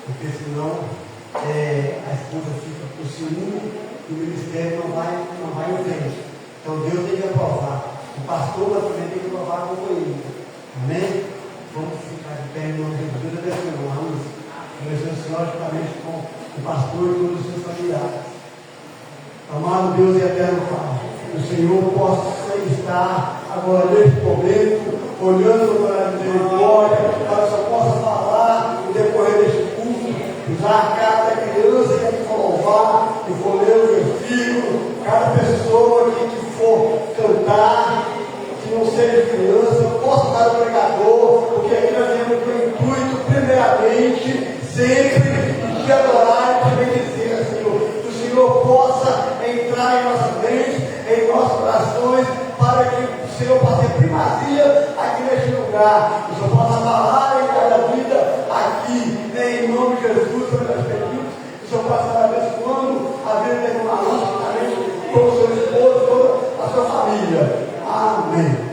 porque senão a esposa fica com ciúme e o ministério não vai em frente. Então Deus tem que aprovar. O pastor também tem que aprovar a companhia. Amém? Vamos ficar de pé em nome de Jesus. Abençoamos. Abençoe logicamente com o pastor e todos os seus familiares. Amado Deus e eterno Pai, o Senhor possa estar agora neste momento, olhando para a misericórdia, para que o Senhor possa falar no decorrer deste culto, usar cada criança que for louvar, que for ler o versículo, cada pessoa que for cantar, que não seja criança, possa dar o pregador, porque aqui nós temos o intuito, primeiramente, sempre de adorar e de bendizer, Senhor. Que o Senhor possa entrar em nossas mentes, em nossos corações, para que o Senhor possa ter primazia aqui neste lugar. Que o Senhor possa falar em cada vida aqui, em nome de Jesus, sobre as pedimos. Que o Senhor possa estar abençoando a vida de uma luz, com o seu esposo, toda a sua família. Amém.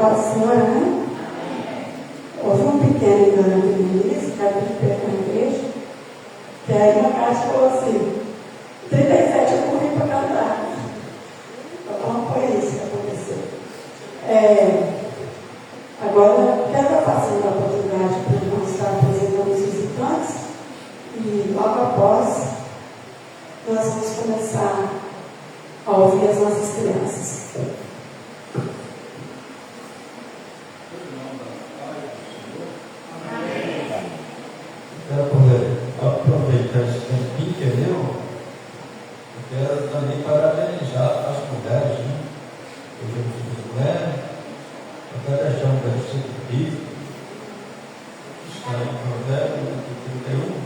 Pode ser, né? Houve um pequeno engano aqui no início, que era de perto na igreja, que aí uma caixa falou assim, 37 eu corri para cantar. Então não foi isso que aconteceu. Agora, quero estar passando a oportunidade para nós estar apresentando os visitantes e logo após nós vamos começar a ouvir as nossas crianças. Quero aproveitar esse tempinho que é meu, eu quero também parabenizar as mulheres, né? Hoje eu sou mulher, eu quero deixar um versículo bíblico, está em Provérbios 31.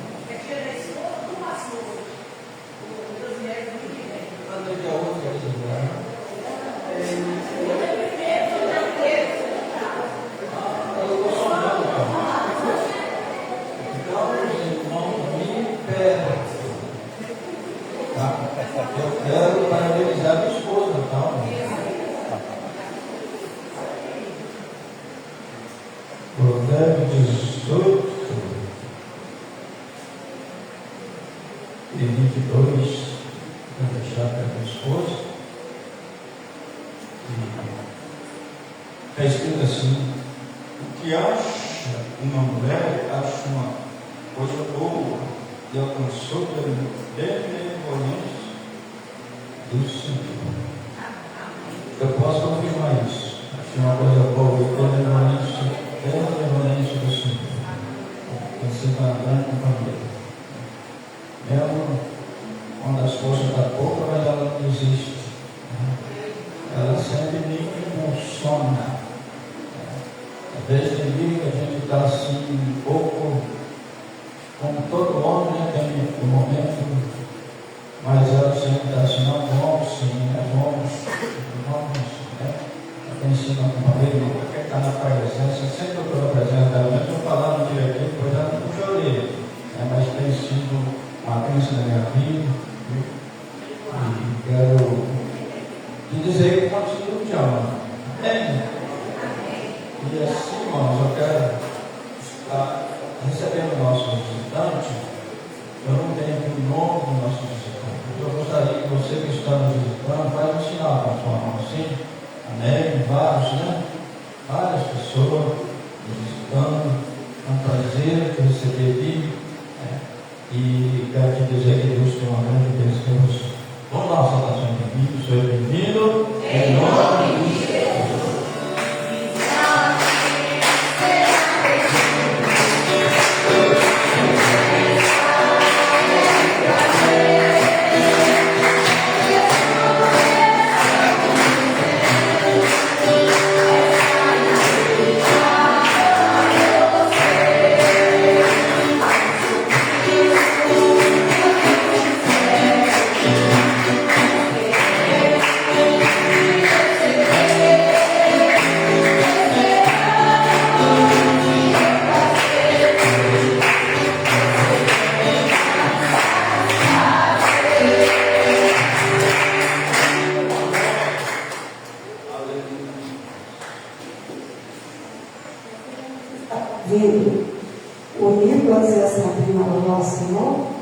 Eu quero parabenizar minha esposa, então. Provérbios 18 e 22, vou deixar para minha esposa. Está escrito assim: o que acha uma mulher, acha uma coisa boa e alcançou pelo benevolência do Senhor. Eu posso confirmar isso. Achei uma coisa boa e benevolência do Senhor. Você está andando com família. Mesmo quando as forças estão poucas, mas ela não desiste. Ela sempre me impulsiona. Às vezes tem dia que a gente está assim, um pouco, como todo homem, né, tem um momento, mas ela sempre está assim, não vamos sim, né, vamos, né? Ela tem ensino com uma vez, nunca quer estar na presença, sempre eu estou na presença dela, mesmo estou falando um dia aqui, depois ela não puxa a orelha, mas tem sido uma bênção na minha vida, e quero te dizer que continuo te amando. Amém? E assim, irmãos, eu quero estar recebendo o nosso visitante. Eu não tenho aqui o nome do nosso visitante. Eu gostaria que você que está nos visitando, faz um sinal com a sua mão assim. Amém? Vários, né? Várias pessoas nos visitando. É um prazer te receber aqui. E quero te dizer que Deus tem uma grande bênção para você. Vamos dar uma saudação bem-vindo. Seja bem-vindo. Em nome de Jesus. Senhor.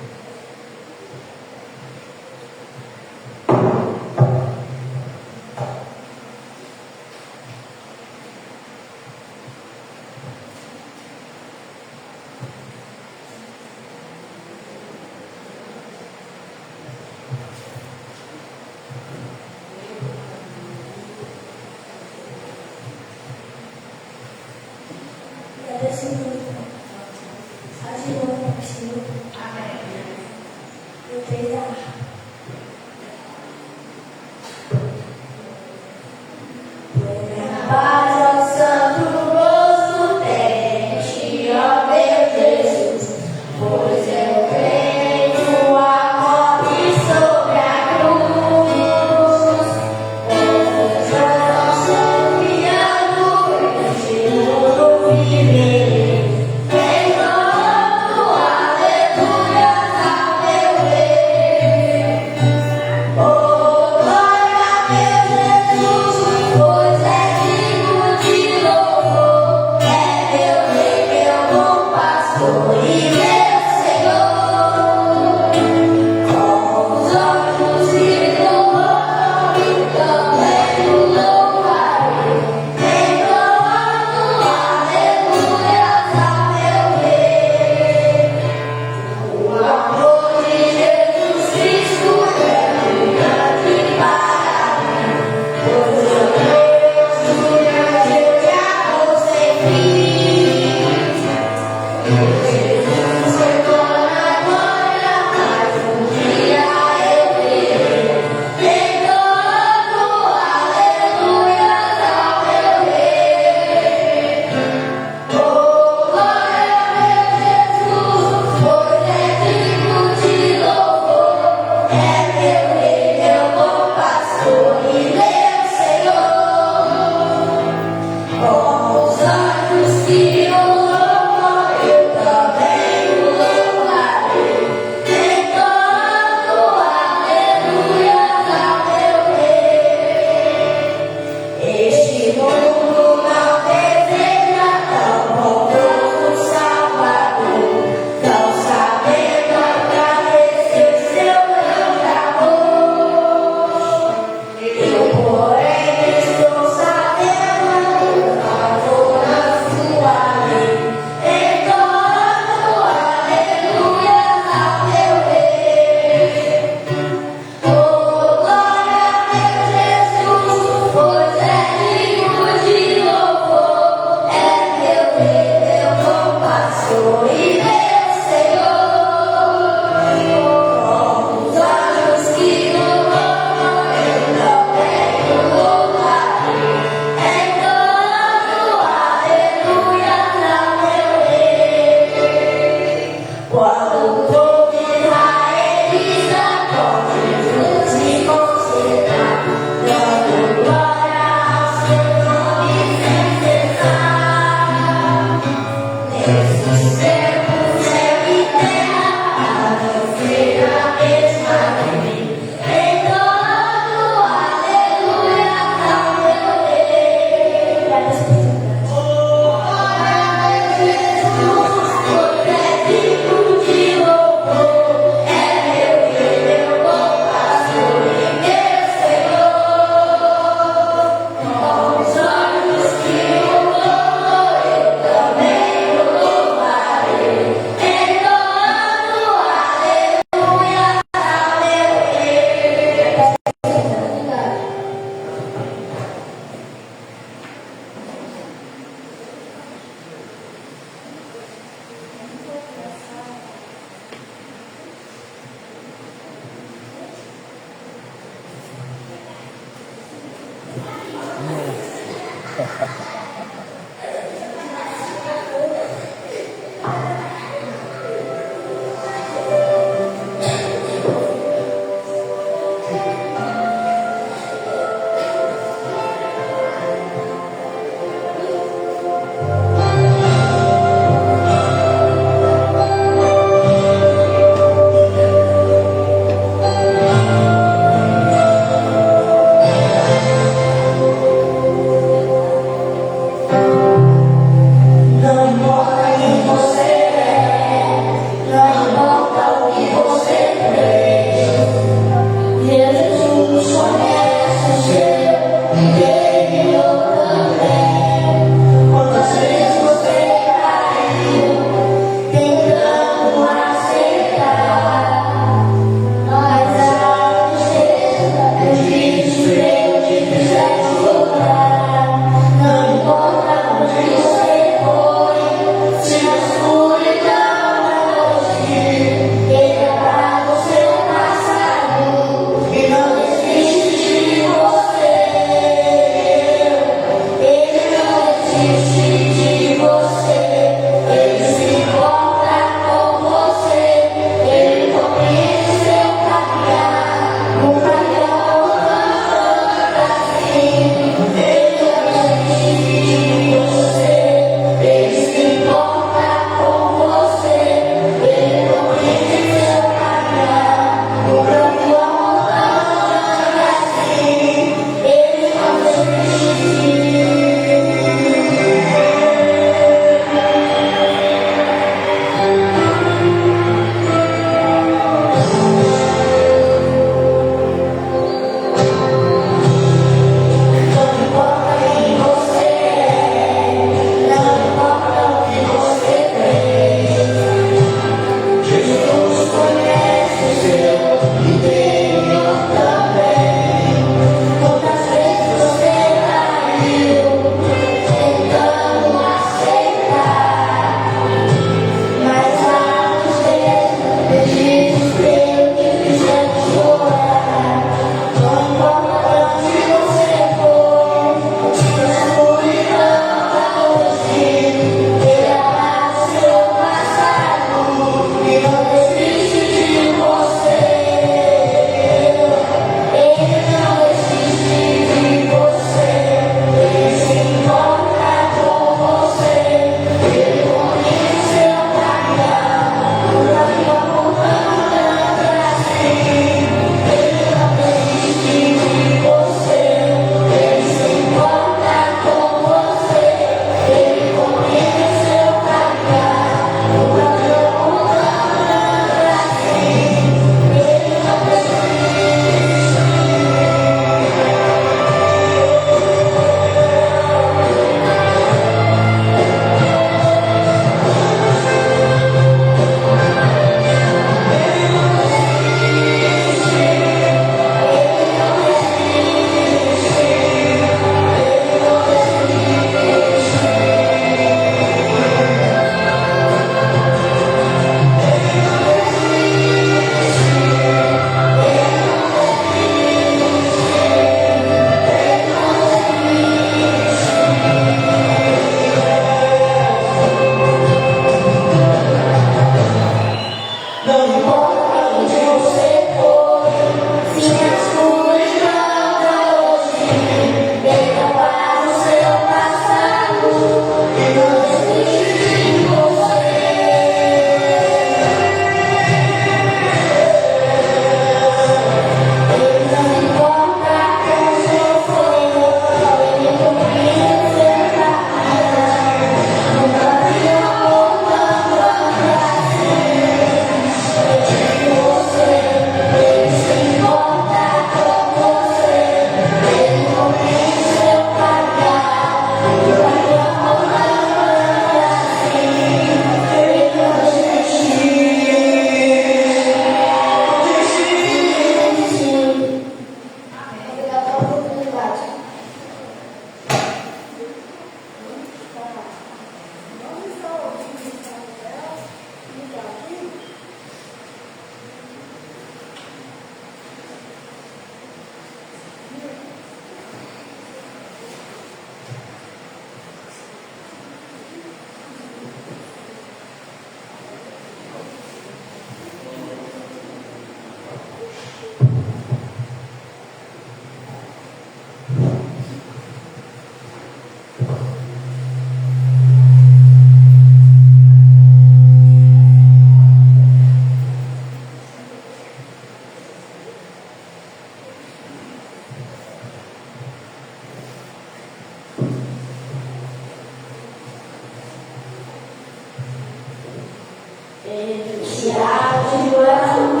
Tiago, João,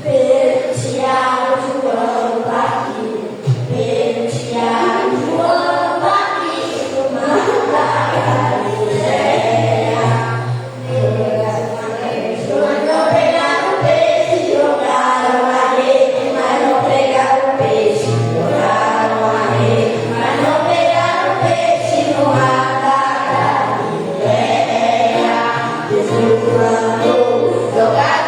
Pedro, Tiago, João, Pedro, Tiago, João, Batista, Marta, Galileia. Não pegaram peixe, jogaram a rede, mas não pegaram peixe. Jogaram a rede, mas não pegaram peixe no mar da Galileia. Jesus mandou jogar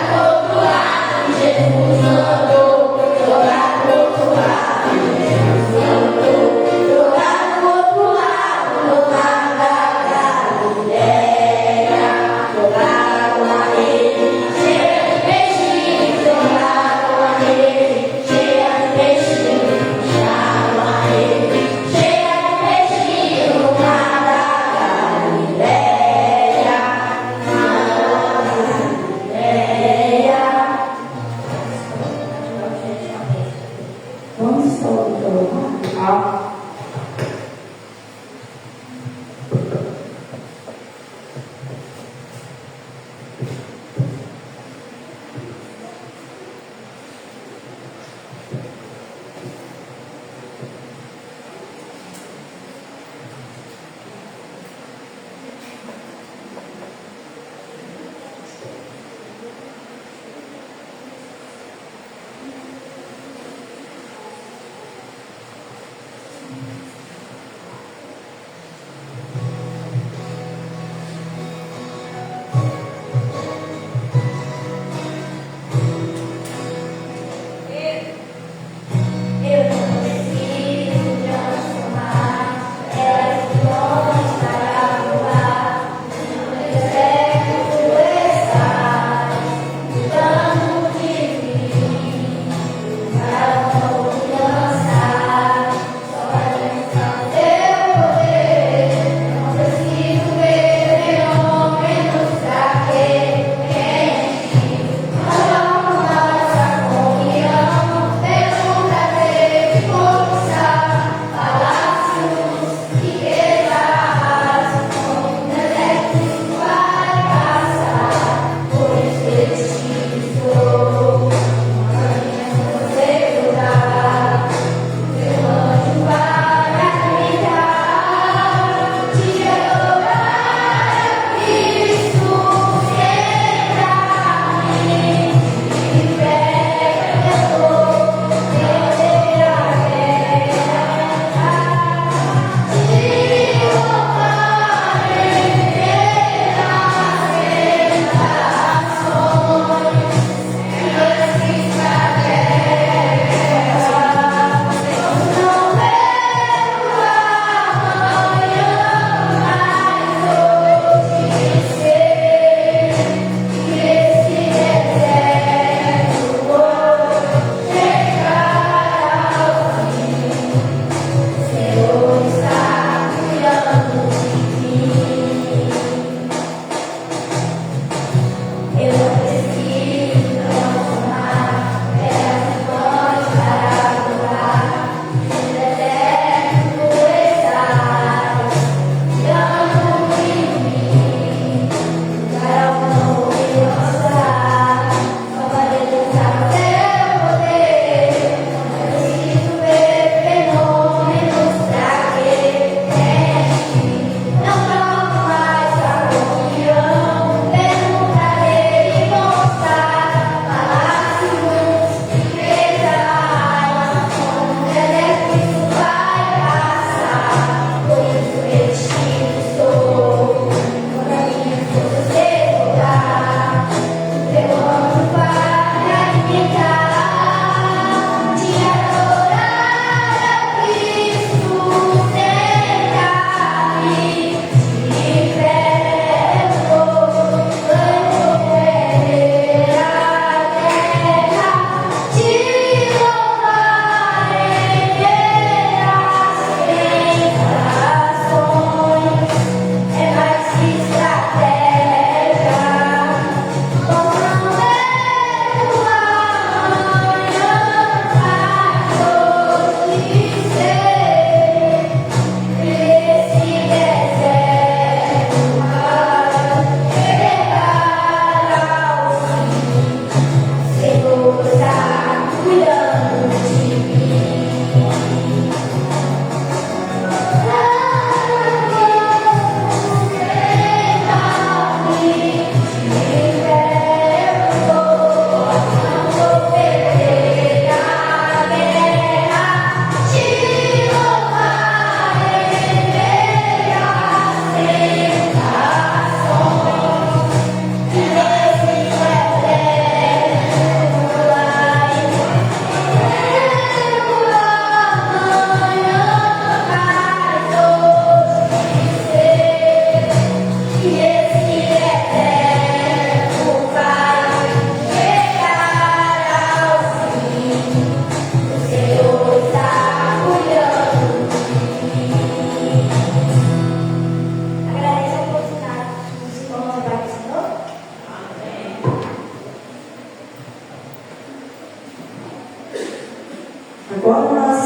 Agora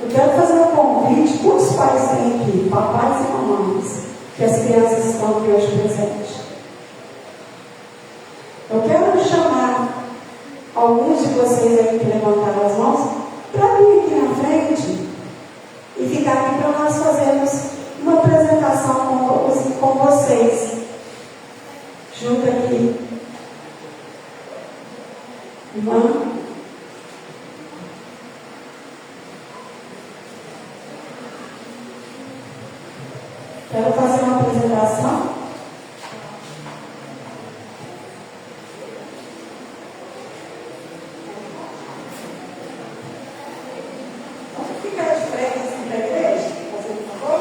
eu quero fazer um convite para os pais que têm aqui, papais e mamães, que as crianças estão aqui hoje presentes. Eu quero chamar alguns de vocês aí que levantaram as mãos para vir aqui na frente e ficar aqui para nós fazermos uma apresentação com vocês. Junto aqui. Irmã. Quero fazer uma apresentação. Vamos ficar de frente assim para a igreja, fazendo um favor?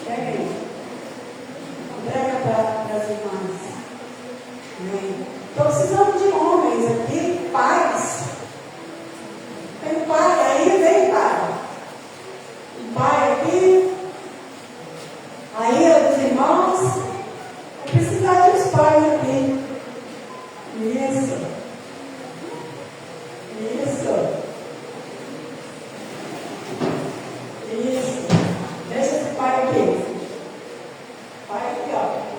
Pega aí. Entrega para as irmãs. Estou precisando de homens aqui, pais. Tem pai aí, vem pai. Um pai aqui. Aí, os irmãos. Vou precisar de uns pais aqui. Isso. Isso. Isso. Deixa esse pai aqui. Pai aqui, ó.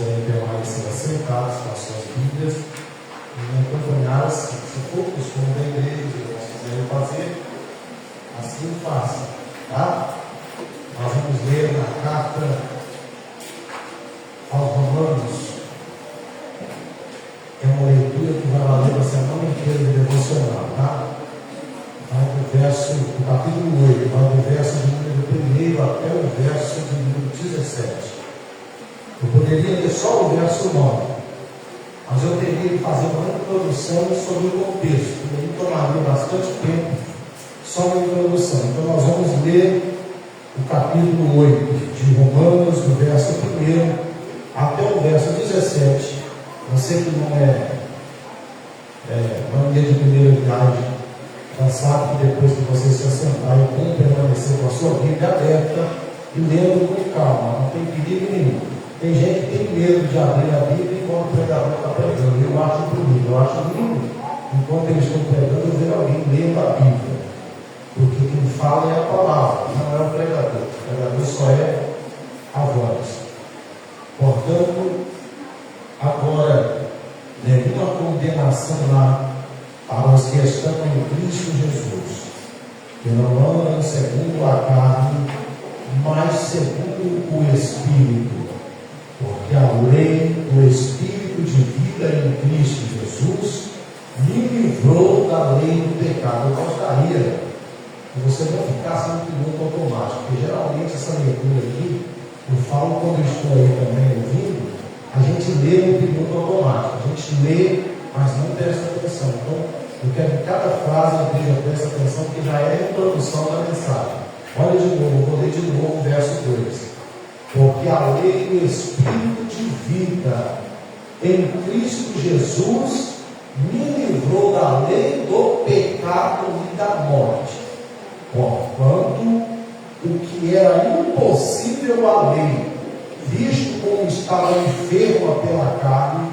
puderem permanecer assentados com as suas Bíblias e me acompanhar, se for o costume da igreja, se vocês quiserem fazer, assim façam, tá? Nós vamos ler na carta aos Romanos. É uma leitura que vai valer a semana inteira de devocional, tá? Vai do capítulo 8, vai do verso de número 1 até o verso de número 17. Eu poderia ler só o verso 9, mas eu teria que fazer uma introdução sobre o contexto, e aí tomaria bastante tempo só na introdução. Então nós vamos ler o capítulo 8 de Romanos, do verso 1 até o verso 17. Você que não é mania de primeira viagem, já sabe que depois que você se assentar e como permanecer com a sua Bíblia aberta e lendo com calma, não tem perigo nenhum. Tem gente que tem medo de abrir a Bíblia enquanto o pregador está pregando. Eu acho bonito, eu acho lindo, enquanto eles estão pregando, eu ver alguém lendo a Bíblia. Porque quem fala é a palavra, não é o pregador. O pregador só é a voz. Portanto, agora, nenhuma condenação lá para os que estão em Cristo Jesus, que não andam segundo a carne, mas segundo o Espírito. Porque a lei do Espírito de vida em Cristo Jesus me livrou da lei do pecado. Eu gostaria que você não ficasse no piloto automático, porque geralmente essa leitura aqui, eu falo quando eu estou aí também ouvindo, a gente lê no piloto automático, a gente lê, mas não presta atenção. Então, eu quero que cada frase a igreja preste atenção, porque já é a introdução da mensagem. Olha de novo, eu vou ler de novo o verso 2. Porque a lei do Espírito de vida em Cristo Jesus me livrou da lei do pecado e da morte. Porquanto o que era impossível à lei, visto como estava enferma pela carne,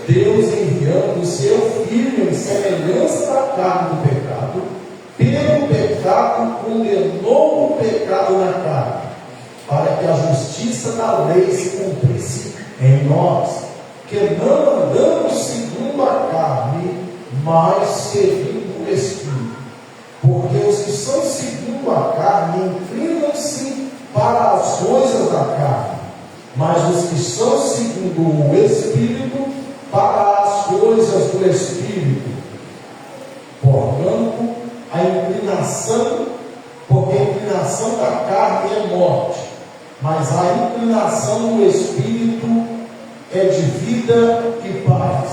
Deus enviando o seu Filho em semelhança da carne do pecado, pelo pecado condenou o pecado na carne, para que a justiça da lei se cumprisse em nós, que não andamos segundo a carne, mas segundo o Espírito. Porque os que são segundo a carne inclinam-se para as coisas da carne, mas os que são segundo o Espírito, para as coisas do Espírito. Portanto, porque a inclinação da carne é morte, mas a inclinação do Espírito é de vida e paz.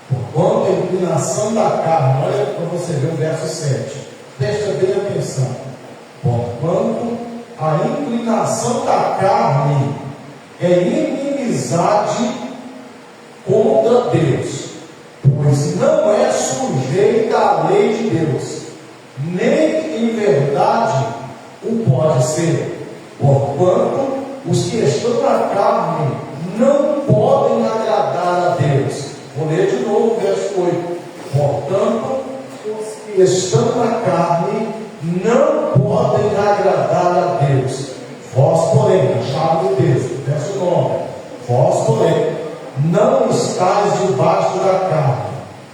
Porquanto a inclinação da carne, olha para você ver o verso 7, presta bem atenção. Porquanto a inclinação da carne é inimizade contra Deus, pois não é sujeita à lei de Deus, nem em verdade o pode ser. Porquanto os que estão na carne não podem agradar a Deus. Vou ler de novo o verso 8. Portanto, os que estão na carne não podem agradar a Deus. Vós, porém, a chave do texto, verso 9. Vós, porém, não estáis debaixo da carne,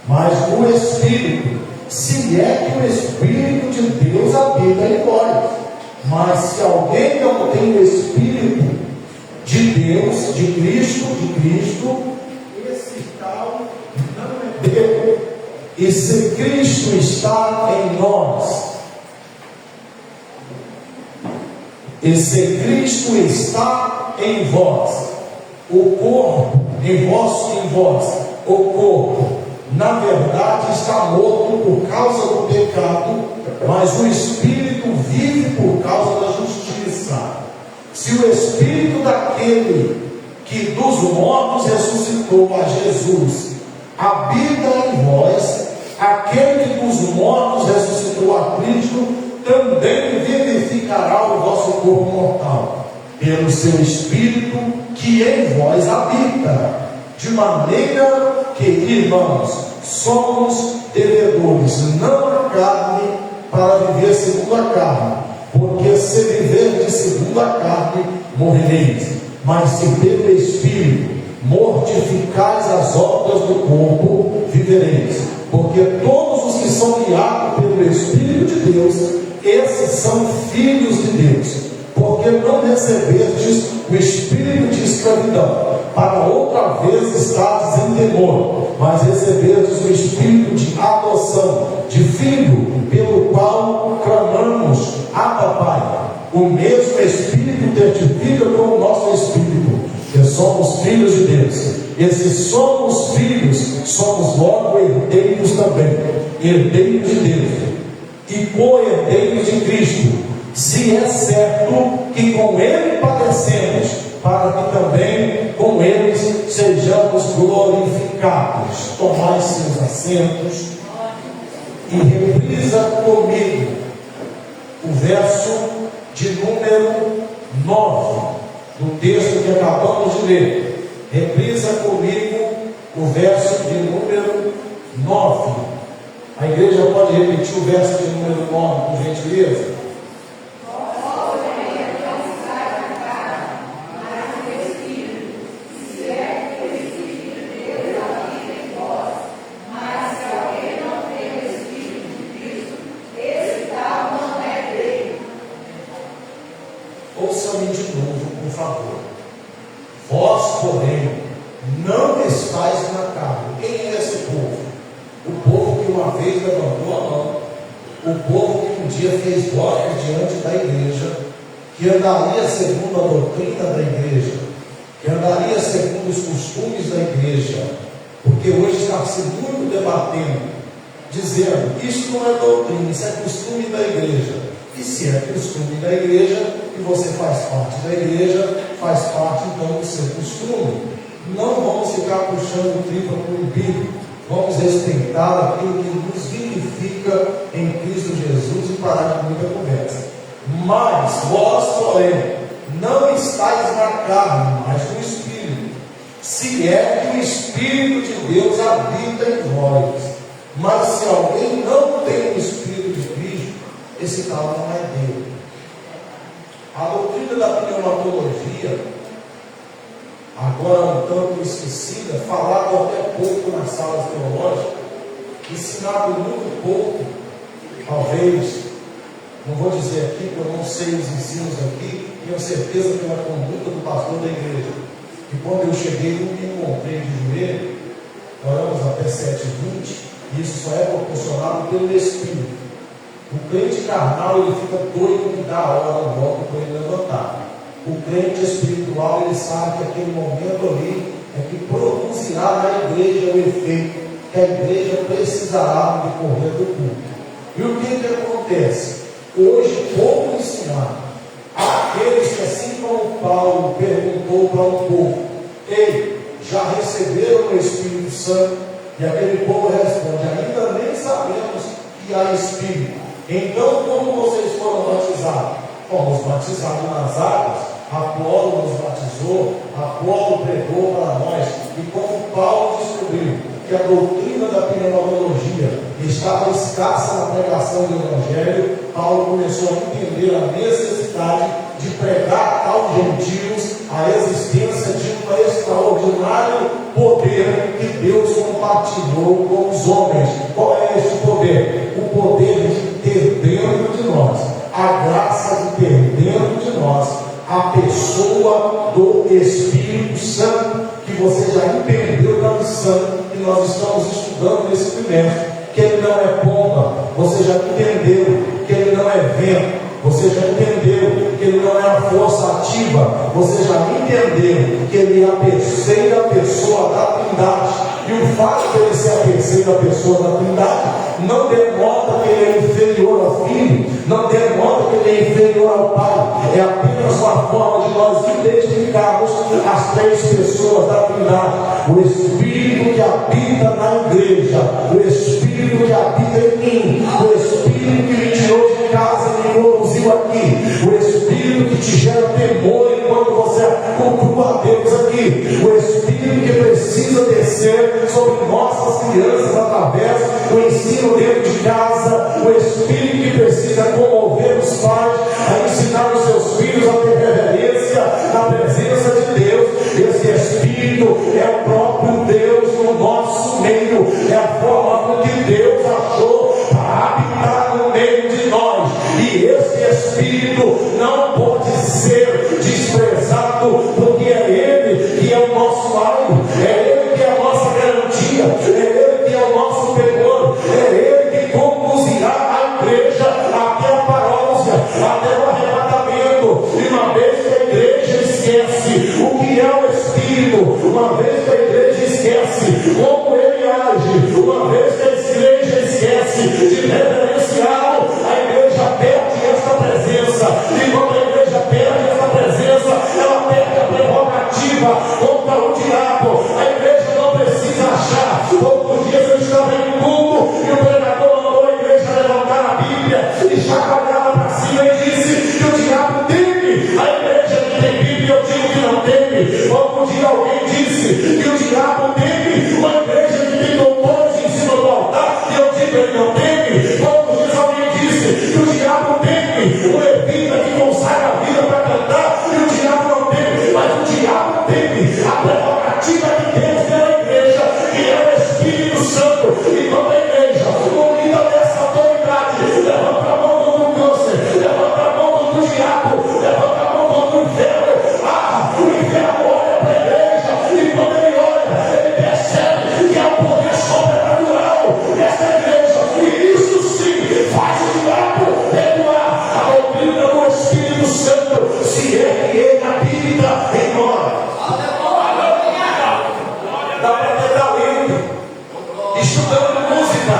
mas no Espírito, se é que o Espírito de Deus habita em vós. Mas se alguém não tem o Espírito de Deus, de Cristo, esse tal não é Deus. E se Cristo está em nós, e se Cristo está em vós, o corpo, em vós, o corpo, na verdade está morto por causa do pecado, mas o Espírito vive por causa da justiça. Se o Espírito daquele que dos mortos ressuscitou a Jesus habita em vós, aquele que dos mortos ressuscitou a Cristo também vivificará o vosso corpo mortal, pelo seu Espírito que em vós habita. De maneira que, irmãos, somos devedores, não a carne, para viver segundo a carne. Porque se viverdes segundo a carne, morrereis. Mas se pelo Espírito mortificais as obras do corpo, vivereis. Porque todos os que são guiados pelo Espírito de Deus, esses são filhos de Deus. Porque não recebestes o espírito de escravidão, para outra vez estardes em temor, mas recebestes o espírito de adoção, de filho, pelo qual clamamos: Abba, Pai. O mesmo Espírito testifica com o nosso espírito que somos filhos de Deus. E se somos filhos, somos logo herdeiros também, herdeiros de Deus e co-herdeiros de Cristo, se é certo que com Ele padecemos, para que também com eles sejamos glorificados. Tomai seus assentos e reprisa comigo o verso de número 9 do texto que acabamos de ler. Reprisa comigo o verso de número 9. A igreja pode repetir o verso de número 9, por gentileza? Ouça-me de novo, por favor. Vós, porém, não estáis na carne. Quem é esse povo? O povo que uma vez levantou a mão, o povo que um dia fez glória diante da igreja, que andaria segundo a doutrina da igreja, que andaria segundo os costumes da igreja, porque hoje está se muito debatendo, dizendo: isso não é doutrina, isso é costume da igreja. E se é costume da igreja, e você faz parte da igreja, faz parte então do seu costume. Não vamos ficar puxando o tripa proibido, vamos respeitar aquilo que nos vivifica em Cristo Jesus e parar de muita conversa. Mas vós, porém, não estáis na carne, mas no Espírito, se é que o Espírito de Deus habita em vós. Mas se alguém não tem o Espírito de Cristo, esse tal não é dele. A doutrina da pneumatologia, agora um tanto esquecida, falada até pouco nas salas teológicas, ensinado muito pouco, talvez, não vou dizer aqui, porque eu não sei os ensinos aqui, tenho certeza pela conduta do pastor da igreja, que quando eu cheguei, não me encontrei de joelho, oramos até 7h20, e isso só é proporcionado pelo Espírito. O crente carnal, ele fica doido de dar a hora logo para ele levantar. O crente espiritual, ele sabe que aquele momento ali é que produzirá na igreja o efeito que a igreja precisará no decorrer do culto. E o que acontece? Hoje, pouco ensinado. Aqueles que, assim como Paulo perguntou para um povo: ei, já receberam o Espírito Santo? E aquele povo responde: ainda nem sabemos que há Espírito. Então, como vocês foram batizados? Fomos batizados nas águas. Apolo nos batizou, Apolo pregou para nós. E como Paulo descobriu que a doutrina da pneumatologia estava escassa na pregação do Evangelho, Paulo começou a entender a necessidade de pregar aos gentios a existência de um extraordinário poder que Deus compartilhou com os homens. Qual é esse poder? O poder de ter dentro de nós, a graça de ter dentro de nós a pessoa do Espírito Santo, que você já entendeu na lição que nós estamos estudando nesse trimestre, que ele não é pomba, você já entendeu que ele não é vento, você já entendeu que ele não é a força ativa, você já entendeu que ele é a terceira pessoa da Trindade. E o fato de ele ser a terceira pessoa da Trindade não denota que ele é inferior ao Filho, não denota que ele é inferior ao Pai. É apenas uma forma de nós identificarmos as três pessoas da Trindade: o Espírito que habita na igreja, o Espírito que habita em mim, o Espírito que me tirou de casa e me conduziu aqui, o Espírito que te gera temor enquanto você cultua a Deus aqui, o Espírito que precisa descer sobre nossas crianças através do ensino dentro de casa, o Espírito que precisa comover os pais a ensinar os seus filhos a ter reverência na presença de Deus. Esse Espírito Espírito é o próprio Deus no nosso meio, é a forma que Deus achou para habitar no meio de nós. E esse Espírito não pode ser desprezado, porque é Ele que é o nosso Pai, é Ele que é a nossa garantia, é Ele que é o nosso penhor, é Ele que conduzirá a igreja até a parósia, até o arrebatamento. E uma vez que a igreja esquece o que é o Espírito, uma vez que a igreja esquece como Ele age, uma vez que a igreja esquece de reverenciá-lo, a igreja perde esta presença. E quando a igreja perde essa presença, ela perde a prerrogativa contra o diabo. A igreja não precisa achar. Poucos dias eu estava em culto e o pregador mandou a igreja levantar a Bíblia e chacoalhava para cima e disse que o diabo teme a igreja que tem Bíblia. Eu digo que não teme. Pouco dia alguém disse que o diabo teme uma igreja que tem doutores em cima do altar, e eu digo que ele não teme. Poucos dias alguém disse que o diabo teme o levita que consagra a vida para cantar, e o diabo não teme. Mas o diabo teme a prerrogativa de Deus pela igreja, que é o Espírito Santo. E quando a igreja, unida dessa autoridade, levanta a mão contra o câncer, levanta a mão contra o diabo, levanta a mão contra o inferno, o inferno olha para a igreja, e quando ele olha, ele percebe que há um poder sobrenatural nessa igreja, e isso sim faz o diabo recuar. A doutrina do Espírito Santo, se é que ele habita em nós. Dá para ter talento estudando música,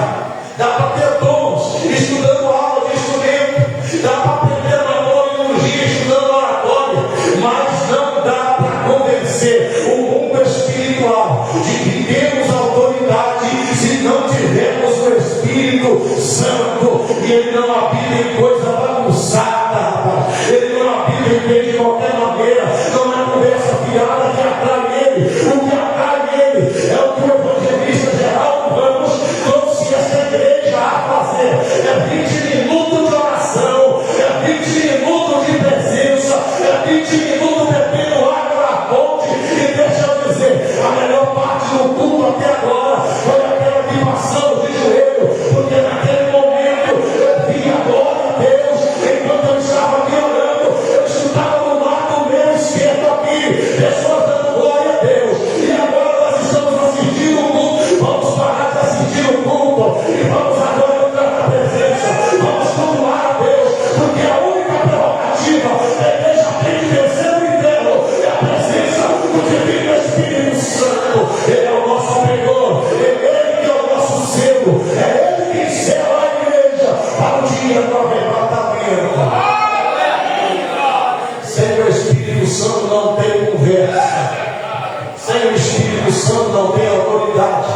dá para ter dons estudando aula de instrumento, dá para aprender manologia estudando oratória, mas não dá para convencer o mundo espiritual de que temos autoridade se não tivermos o Espírito Santo. E ele não habita em coisa bagunçada, rapaz. Ele não habita em quem de qualquer maneira, não é conversa fiada que atrai ele. O que atrai ele é o que o evangelista Geraldo Ramos trouxe essa igreja a fazer. É 20 minutos de oração, é 20 minutos de presença, é 20 minutos bebendo água na fonte. E deixa eu dizer, a melhor parte do culto até agora foi aquela que passamos de joelho, porque naquele momento eu vi a glória a Deus. Enquanto eu estava aqui orando, eu escutava no lado meu esquerdo aqui pessoas dando glória a Deus. E agora nós estamos assistindo o culto. Vamos parar de assistir o culto e vamos agora entrar na presença. Vamos cultuar a Deus, porque a única prerrogativa da igreja tem que vencer o inferno é a presença do Divino Espírito Santo. Ele é o nosso Senhor, Ele que é o nosso selo, é Ele que sela a igreja para o dia do arrebatamento. Sem o Espírito Santo não tem conversa. Sem o Espírito Santo não tem autoridade.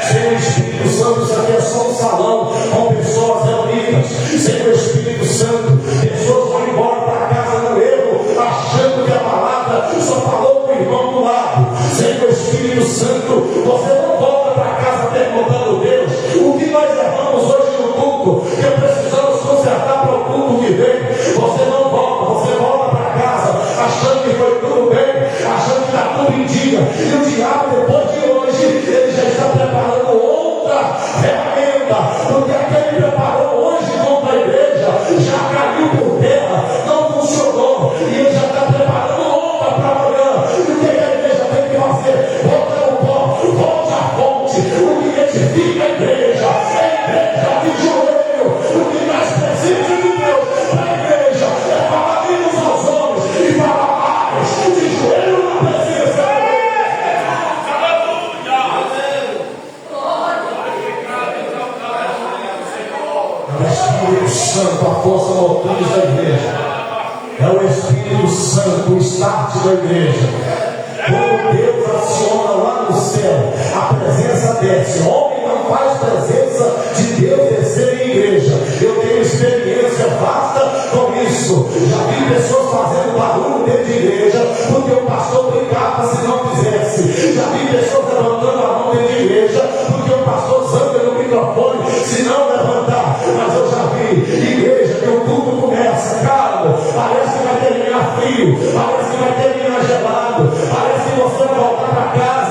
Sem o Espírito Santo isso aqui é só um salão com pessoas reunidas. Sem o Espírito Santo, pessoas vão embora para casa no erro, achando que a palavra só falou com o irmão do lado. Sem o Espírito Santo, você não volta para casa perguntando: Deus, o que nós erramos hoje no culto, que precisamos consertar para o culto que vem. Você não volta, você volta para casa achando que foi tudo bem, achando que está tudo em dia. E o diabo, depois de hoje, ele já está preparando outra ferramenta, porque aquele preparou hoje contra a igreja já caiu por terra, não funcionou, e ele já está preparando outra para amanhã. E o que a igreja tem que fazer? Volta no pó, volte à fonte. O que edifica a igreja é a igreja de joelho. O que traz presente de Deus para a igreja é falar menos aos homens e falar mais de joelho na presença de Deus. É o Espírito Santo, a força motriz da igreja. É o Espírito Santo, o start da igreja. Quando Deus aciona lá no céu, a presença desce. Homem não faz presença de Deus descer em igreja. Eu tenho experiência vasta com isso. Já vi pessoas fazendo barulho dentro de igreja porque o pastor brincava se não fizesse. Já vi pessoas levantando a mão dentro de igreja porque o pastor zanga no microfone se não levantar. Mas eu já vi igreja que o culto começa calmo, parece que vai terminar frio, parece que vai terminar gelado, parece que você vai voltar para casa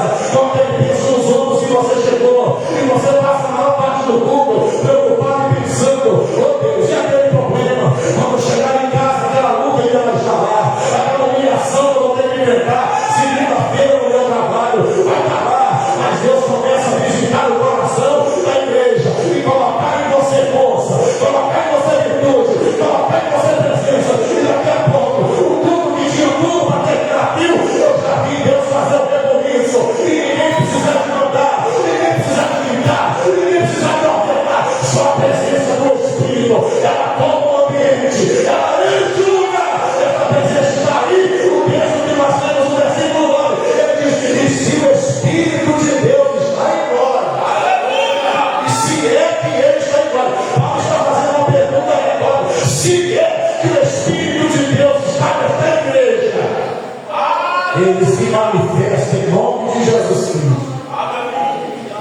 ele se manifesta em nome de Jesus Cristo.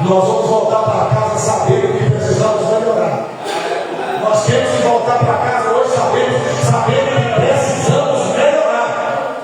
Nós vamos voltar para casa sabendo que precisamos melhorar. Nós temos que voltar para casa hoje sabendo que precisamos melhorar.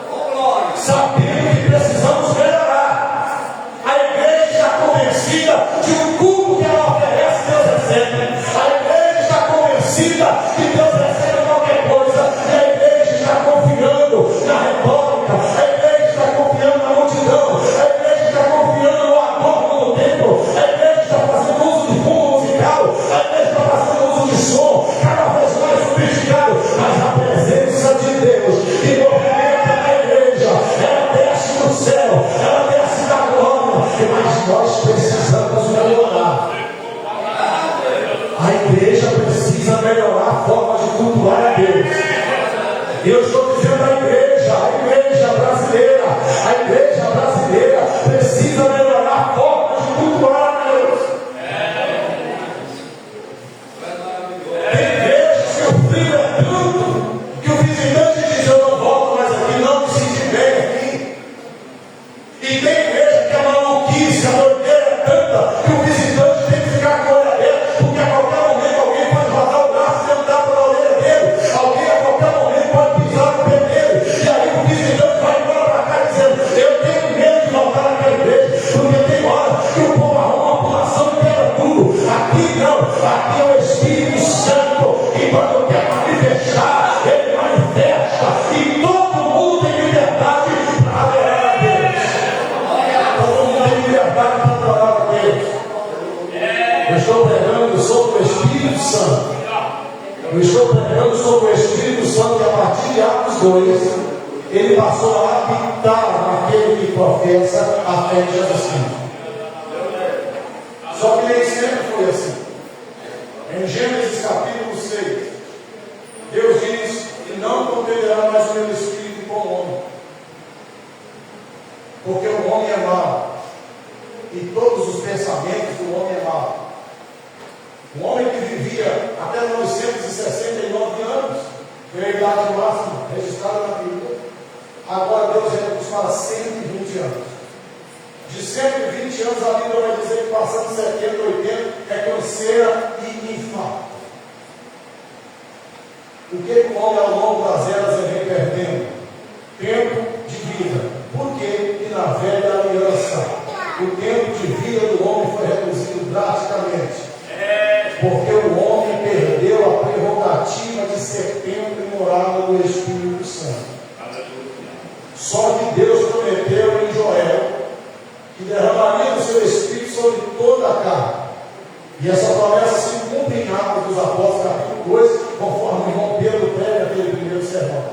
Sabendo que precisamos melhorar. A igreja está convencida de um culto que ela oferece, Deus recebe. A igreja está convencida que Deus recebe qualquer coisa. E a igreja está confiando na retórica. A igreja está confiando na multidão. A igreja está confiando no adorno do templo. A igreja está fazendo uso de fundo musical. A igreja está fazendo uso de som cada vez mais sofisticado. Mas a presença de Deus que movimenta a igreja, ela desce do céu, ela desce da glória. Mas nós precisamos melhorar. A igreja precisa melhorar a forma de cultuar a Deus. Eu estou dizendo a igreja brasileira precisa melhorar a forma de cultuar a Deus. Tem igrejas que o frio é tanto que o visitante diz: eu não volto mais aqui, não me senti bem aqui. E tem igreja que a maluquice, a doideira é tanta que o visitante tem que ficar com a orelha dele, porque a qualquer momento alguém pode botar o braço e tentar para a orelha dele. Alguém a qualquer momento pode pisar no pé dele. E aí o visitante vai embora para cá dizendo: eu tenho medo de voltar naquela igreja, porque tem hora que o povo arruma uma pulação e quebra tudo. Aqui não, aqui é o Espírito Santo, e quando quer manifestar, ele manifesta, e todo mundo tem liberdade para adorar a Deus. Todo mundo tem liberdade para adorar a Deus. Eu estou pregando sobre o Espírito Santo. Eu estou pregando sobre o Espírito Santo, que a partir de Atos 2, ele passou a habitar naquele que professa a fé de Jesus Cristo. Só que nem sempre foi assim. Em Gênesis capítulo 6, Deus diz que não contenderá mais o meu Espírito com o homem, porque o homem é mau, e todos os pensamentos do homem é mau. Um homem que vivia até 969 anos, foi a idade máxima registrada na Bíblia. Agora Deus reduz para 120 anos. De 120 anos a Bíblia vai dizer que passando 70, 80 é canseira e infarto. O que o homem ao longo das eras vem perdendo? Tempo de vida. Por quê? Que na velha aliança o tempo de vida do homem foi reduzido drasticamente. Porque o homem perdeu a prerrogativa de ser templo e morada do Espírito Santo. Só que Deus prometeu em Joel que derramaria o seu Espírito sobre toda a carne. E essa promessa se cumpre em Atos dos Apóstolos, capítulo 2, conforme o irmão Pedro prega aquele primeiro sermão.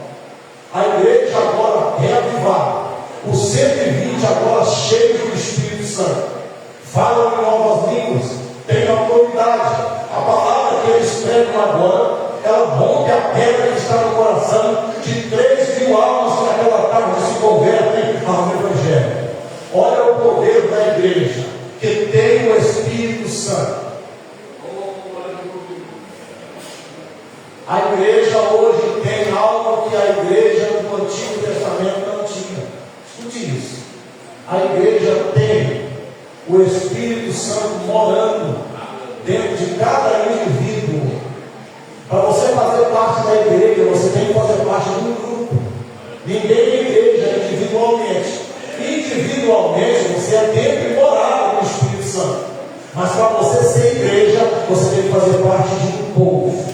A igreja agora reavivada, os 120 agora cheios do Espírito Santo, falam em novas línguas, têm autoridade. A palavra que eles pregam agora, ela rompe a pedra que está no coração de 3.000 almas que naquela tarde se convertem ao Evangelho. Olha o poder da igreja, que tem o Espírito Santo. A igreja hoje tem algo que a igreja do Antigo Testamento não tinha. Escute isso. A igreja tem o Espírito Santo morando dentro de cada indivíduo. Para você fazer parte da igreja, você tem que fazer parte de um grupo. Ninguém é igreja individualmente. Individualmente você é templo e morada do Espírito Santo. Mas para você ser igreja, você tem que fazer parte de um povo,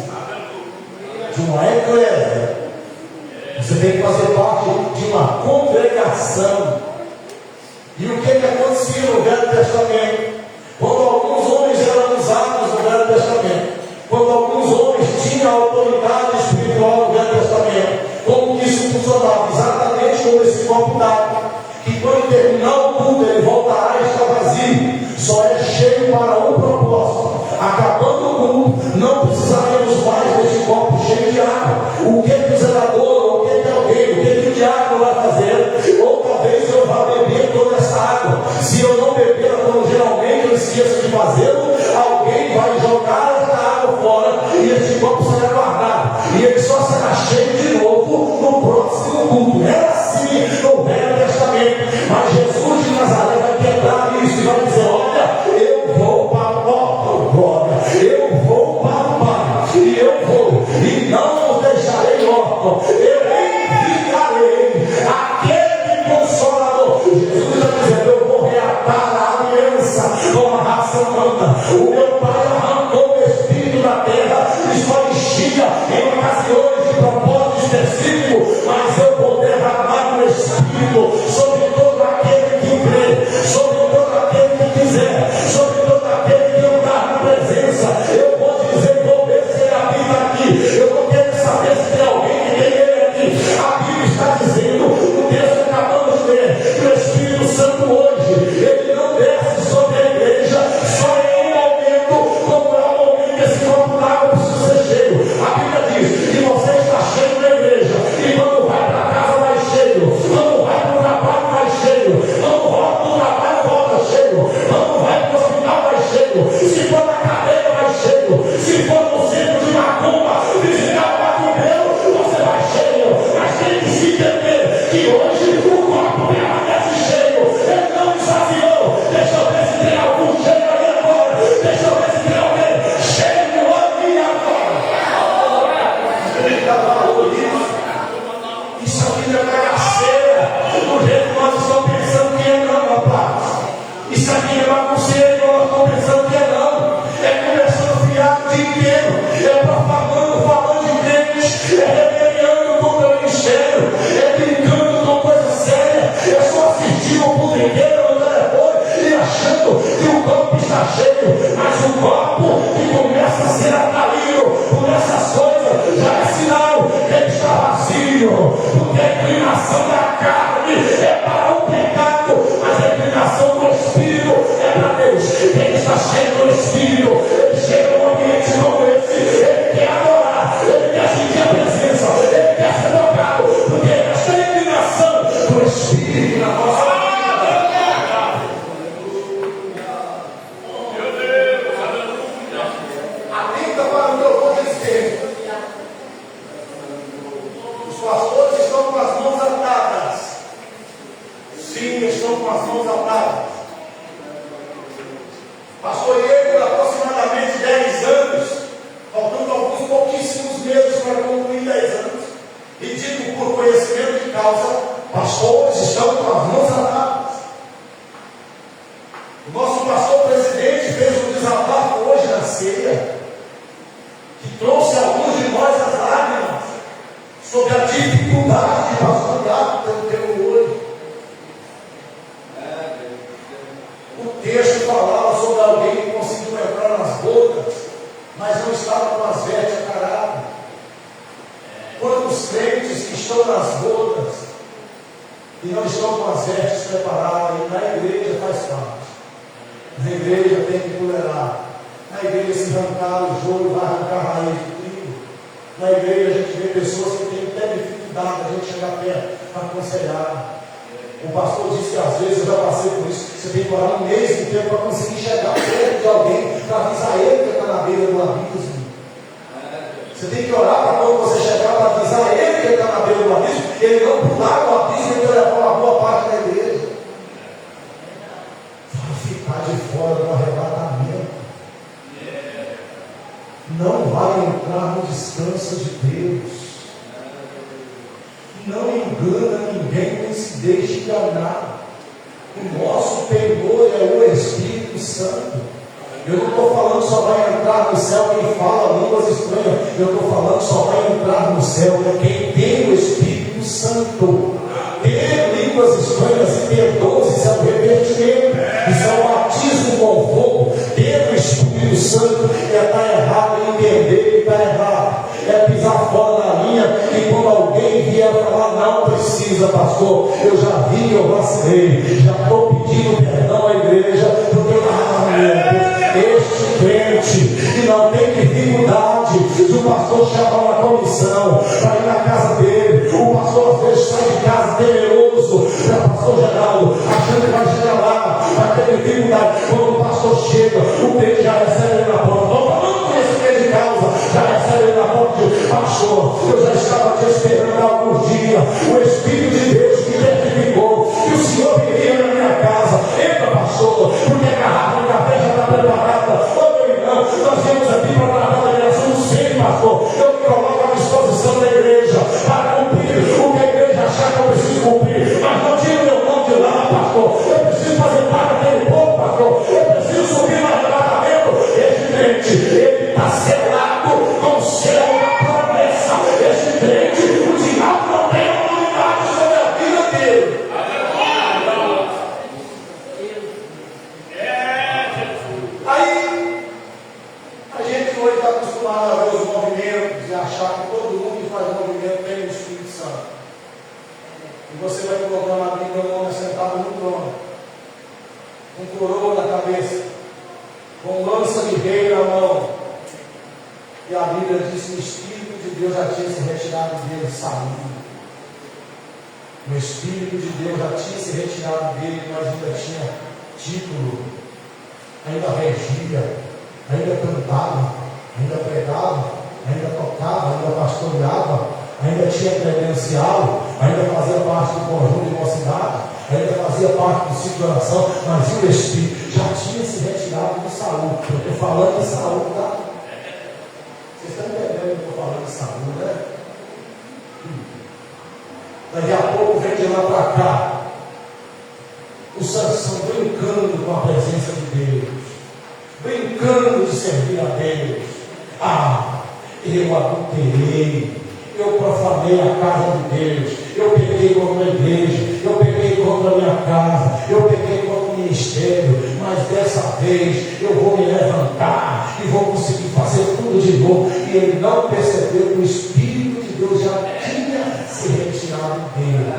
de uma eclésia. Você tem que fazer parte de uma congregação. E o que acontecia no Velho Testamento? Quando alguns homens eram usados no Velho Testamento, quando alguns homens tinham autoridade espiritual no Velho Testamento, como que isso funcionava? Exatamente como esse copo d'água, que quando terminar o culto ele voltará e está vazio, só é cheio para um propósito. Acabando o culto, não precisaremos mais desse copo cheio de água. O que o zelador, o que alguém, o que o diácono vai fazer? Outra vez eu vou beber toda essa água. Se eu não beber, como geralmente eu esqueço de fazê-lo, alguém vai jogar essa água fora e esse copo será guardado. E ele só será cheio de novo no próximo culto. Era assim no Velho Testamento. corpo que começa a ser atraído por essas coisas, já é sinal que ele está vazio, porque a inclinação da carne é para o pecado, mas a inclinação do Espírito é para Deus. Quem está cheio do Espírito, ele chega num ambiente como esse, ele quer adorar, ele quer sentir a presença, ele quer ser tocado, porque esta é a inclinação do Espírito na nossa vida. Atenta para o que eu vou dizer. Os pastores estão com as mãos atadas. Sim, estão com as mãos atadas. Pastor Diego, por aproximadamente 10 anos, faltando alguns pouquíssimos meses para concluir 10 anos, e digo por conhecimento de causa, pastores estão com as mãos atadas. O nosso pastor presidente fez um desabafo hoje na ceia, que trouxe a alguns de nós as lágrimas, sobre a dificuldade de pastorear pelo teu olho. O texto falava sobre alguém que conseguiu entrar nas bodas, mas não estava com as vestes acaradas. Quantos crentes que estão nas bodas e não estão com as vestes preparadas, e na igreja faz parte. Na igreja tem que tolerar. Na igreja, se arrancar o joio, vai arrancar a raiz do trigo. Na igreja, a gente vê pessoas que têm até dificuldade, a gente chegar perto para aconselhar. O pastor disse que às vezes eu já passei por isso. Você tem que orar um mês inteiro para conseguir chegar perto de alguém, para avisar ele que está na beira do abismo. Você tem que orar para quando você chegar, para avisar ele que ele está na beira do abismo, ele não pular do abismo e levar uma boa parte da igreja. Vai ficar de fora do arrebatamento. Não vai entrar no descanso de Deus. Não engana ninguém, nem se deixe enganar. O nosso penhor é o Espírito Santo. Eu não estou falando só vai entrar no céu quem fala línguas estranhas. Eu estou falando só vai entrar no céu quem tem o Espírito Santo. Ter línguas estranhas e ter dons, isso é o revertimento, isso é o batismo com fogo. Ter o Espírito Santo é estar errado, é entender que está errado, é pisar fora da linha. E quando alguém vier falar, não precisa, pastor, eu já vi, eu vacilei, já estou pedindo perdão à igreja, porque eu estava lamento. Este crente que não tem dificuldade de o pastor chamar uma comissão para ir na casa dele, o pastor às vezes sai de casa temeroso, pastor Geraldo, achando que vai chegar lá, vai ter dificuldade. Quando o pastor chega, o crente já recebe ele na porta. Estou falando com esse crente de causa, já recebe ele na porta de pastor. Eu já estava te esperando há alguns dias. O Espírito de Deus me testificou que o Senhor viria na minha casa. Entra, pastor, porque a garrafa de café já está preparada. Ô meu irmão, nós viemos aqui para tratar da direção do centro, pastor. Eu me coloco à disposição da igreja para cumprir o que a igreja achar que eu preciso cumprir. Mas não tira o meu nome de lá, pastor. Eu preciso fazer parte daquele povo, pastor. Eu preciso subir no arrebatamento. Este crente, ele está selado com o selo da promessa. Este crente, o diabo não tem autoridade sobre a vida dele. Aí, a gente hoje está acostumado a ver os movimentos e achar que todo mundo que faz movimento tem o Espírito Santo. E você vai colocando a Bíblia, o homem sentado no trono, com coroa na cabeça, com lança de rei na mão. E a Bíblia diz que o Espírito de Deus já tinha se retirado dele, saindo. O Espírito de Deus já tinha se retirado dele, mas ainda tinha título, ainda regia, ainda cantava, ainda pregava, ainda tocava, ainda pastoreava, ainda tinha credencial, ainda fazia parte do conjunto de mocidade, ainda fazia parte do ciclo de oração, mas o Espírito já tinha se retirado de Saul. Eu estou falando de Saul, tá? Vocês estão entendendo que eu estou falando de Saul, né? Daqui a pouco vem de lá para cá o Sansão brincando com a presença de Deus, brincando de servir a Deus. Eu adulterei, eu profanei a casa de Deus, eu pequei contra a igreja, eu pequei contra a minha casa, eu pequei contra o ministério, mas dessa vez eu vou me levantar e vou e ele não percebeu que o Espírito de Deus já tinha se retirado dele.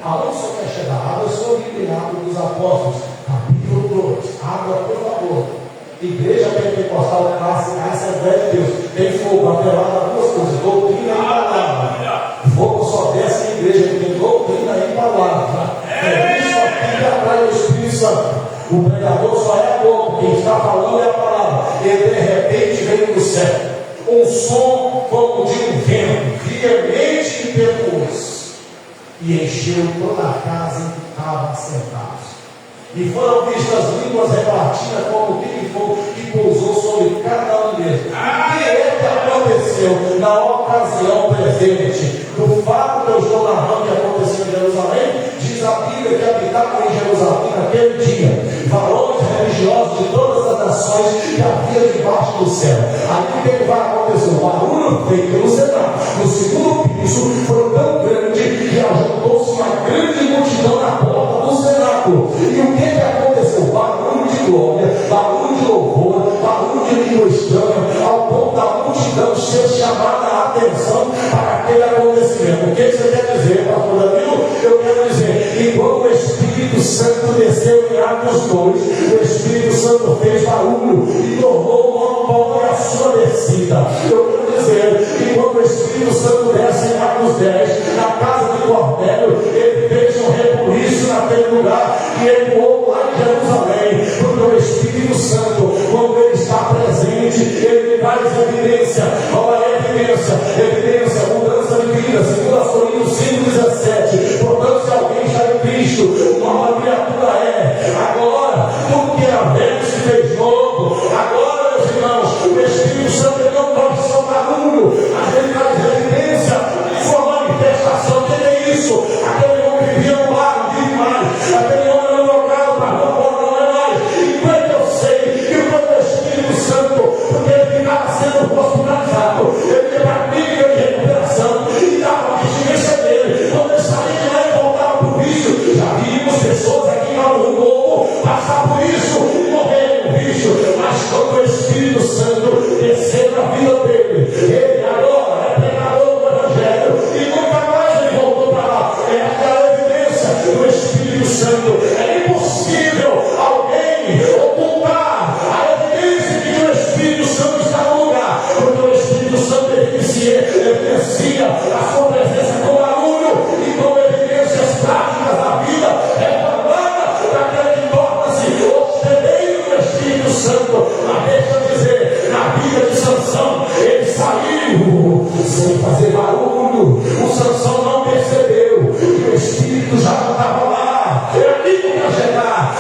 Aonde o senhor quer chegar? Abra o seu livro em Atos dos Apóstolos, capítulo 2. Abra, por favor. Igreja Pentecostal Clássica, Assembleia de Deus. Tem fogo atrelado a duas coisas: doutrina e palavra. Fogo só desce em igreja que tem doutrina e palavra. É isso aqui que atrai o Espírito Santo. O pregador só é a boca, quem está falando é a palavra. E de repente veio do céu um som como de um vento, veemente e impetuoso, e encheu toda a casa em que estavam sentados. E foram vistas línguas repartidas como que fogo, que pousou sobre cada um deles. O que é que aconteceu na ocasião presente? Do fato que eu estou narrando que aconteceu em Jerusalém, diz a Bíblia que habitavam em Jerusalém naquele dia varões religiosos de todas as nações que havia debaixo do céu. Aí o que vai acontecer? O barulho feito no cenário, no segundo piso, foi tão grande que ajuntou-se uma grande multidão na porta do cenáculo. E o que aconteceu? Barulho de glória, barulho de louvor, barulho de língua estranha, ao ponto da multidão ser chamada a atenção para aquele acontecimento. O que você quer dizer, pastor Danilo? Eu quero dizer, enquanto o Espírito Santo desceu em Atos 2, o Espírito Santo fez barulho e tornou o monopólio a sua descida. Eu quero dizer, enquanto o Espírito Santo desce em Atos 10, na casa de Cornélio, ele fez um rebuliço naquele lugar e ecoou lá em Jerusalém, porque o Espírito Santo, quando ele está presente, ele traz evidência. Qual é a evidência? Evidência, mudança de vida, 2 Coríntios 5,17. Portanto, se alguém está em Cristo, nova criatura é. Agora, tudo que era velho se fez novo. Agora, meus irmãos, o Espírito Santo ele não pode só barulho, mas ele traz evidência de sua manifestação. O que é isso? Aquele homem vivia no lar, não vive mais. Aquele homem não lograva, mas não é mais. E como é que eu sei que quando o Espírito Santo, porque ele ficava sendo hospitalizado, ele ia para a clínica de recuperação e dava a abstinência dele. Quando ele saía de lá e voltava para o vício, já vimos pessoas aqui no novo passar por isso e morrer no vício. Mas quando o Espírito Santo desceu na vida dele, ele agora é pregador do Evangelho e nunca mais ele voltou para lá. É aquela evidência do Espírito Santo. É impossível alguém ocultar a evidência de que o Espírito Santo está no lugar, porque o Espírito Santo evidencia a sua presença com barulho e com evidências práticas da vida reclamada daquele que torna-se hospedeiro do Espírito Santo. Mas deixa eu dizer, na vida de Sansão, ele saiu sem fazer barulho. O Sansão não percebeu que o Espírito já não estava lá. É aqui que eu quero chegar.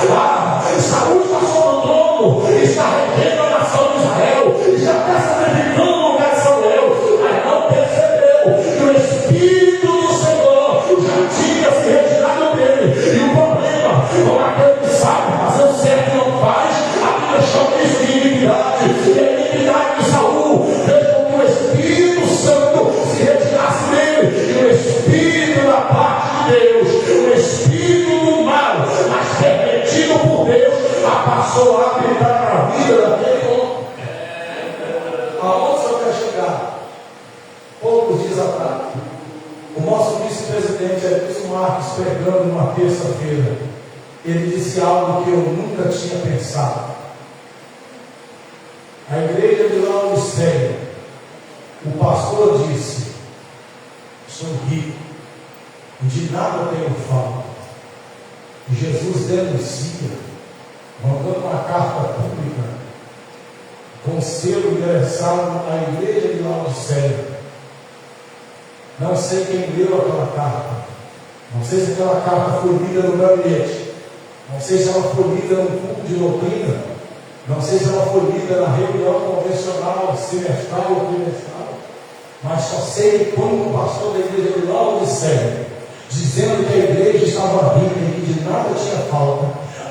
Saúl está sobre o trono, está regendo a nação de Israel, já está sacrificando no lugar de Samuel, mas não percebeu que o Espírito do Senhor já tinha se retirado dele. E o problema, como aquele que sabe fazer o certo e não faz, a Bíblia chama isso de iniquidade. E a iniquidade de Saúl fez com que o Espírito Santo se retirasse dele. E o Espírito da parte de Deus, o Espírito do mal, mas permitido por Deus, passou a habitar na vida daquele homem. Aonde o senhor quer chegar? Poucos dias atrás, o nosso vice-presidente Edson Marques, pregando numa terça-feira, ele disse algo que eu nunca tinha pensado. A igreja de Laodiceia, o pastor disse: sou rico e de nada tenho falta. E Jesus denuncia, mandando uma carta pública com selo endereçado à igreja de Laodiceia. Não sei quem leu aquela carta, não sei se aquela carta foi lida no gabinete, não sei se ela foi lida no culto de doutrina, não sei se ela foi lida na reunião convencional, semestral ou trimestral, mas só sei que quando o pastor da igreja de Laodiceia, dizendo que a igreja estava rica e que de nada tinha falta,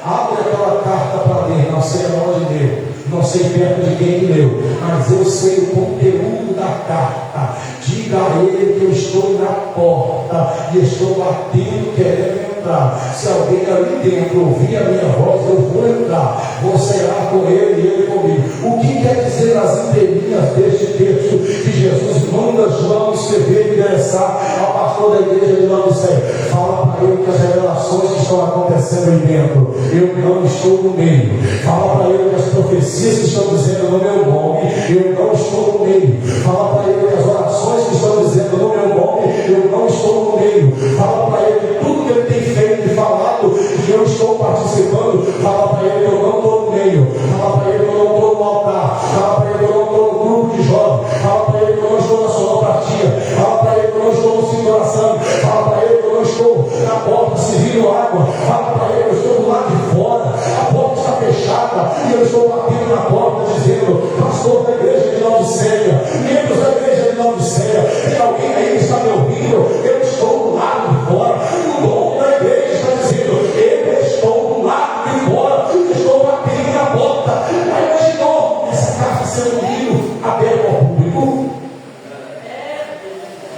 abre aquela carta para ler, não sei aonde leu, não sei perto de quem leu, mas eu sei o conteúdo da carta. Diga a ele que eu estou na porta e estou batendo, querendo entrar. Se alguém ali dentro ouvir a minha voz, eu vou entrar, vou cear com ele e ele comigo. O que quer dizer nas entrelinhas deste texto que Jesus manda João escrever e endereçar ao pastor da igreja de Laodiceia? Fala para ele que as revelações que estão acontecendo aí dentro, eu não estou no meio. Fala para ele que as profecias que estão dizendo no meu nome, eu não estou no meio. Fala para ele que as orações que estão dizendo no meu nome, eu não estou no meio. Fala para ele que tudo que ele tem feito e falado, que eu estou participando. Fala para ele que eu não estou no meio. Fala para ele que eu não estou no altar. Fala para ele que eu não estou no grupo de jovens. Fala para ele que eu não estou na sonoplatia. Fala para ele que eu não estou no cinto oração. Fala para ele que eu não estou na porta servindo água. Fala para ele que eu estou do lado de fora. A porta está fechada e eu estou batendo na porta dizendo: pastor da igreja de Laodiceia, membros da igreja de Laodiceia, tem alguém aí que está me ouvindo? Eu estou do lado de fora. O dono da igreja está dizendo: eu estou do lado de fora, estou batendo na porta. Aí imaginou essa casa sendo um livro aberto ao público?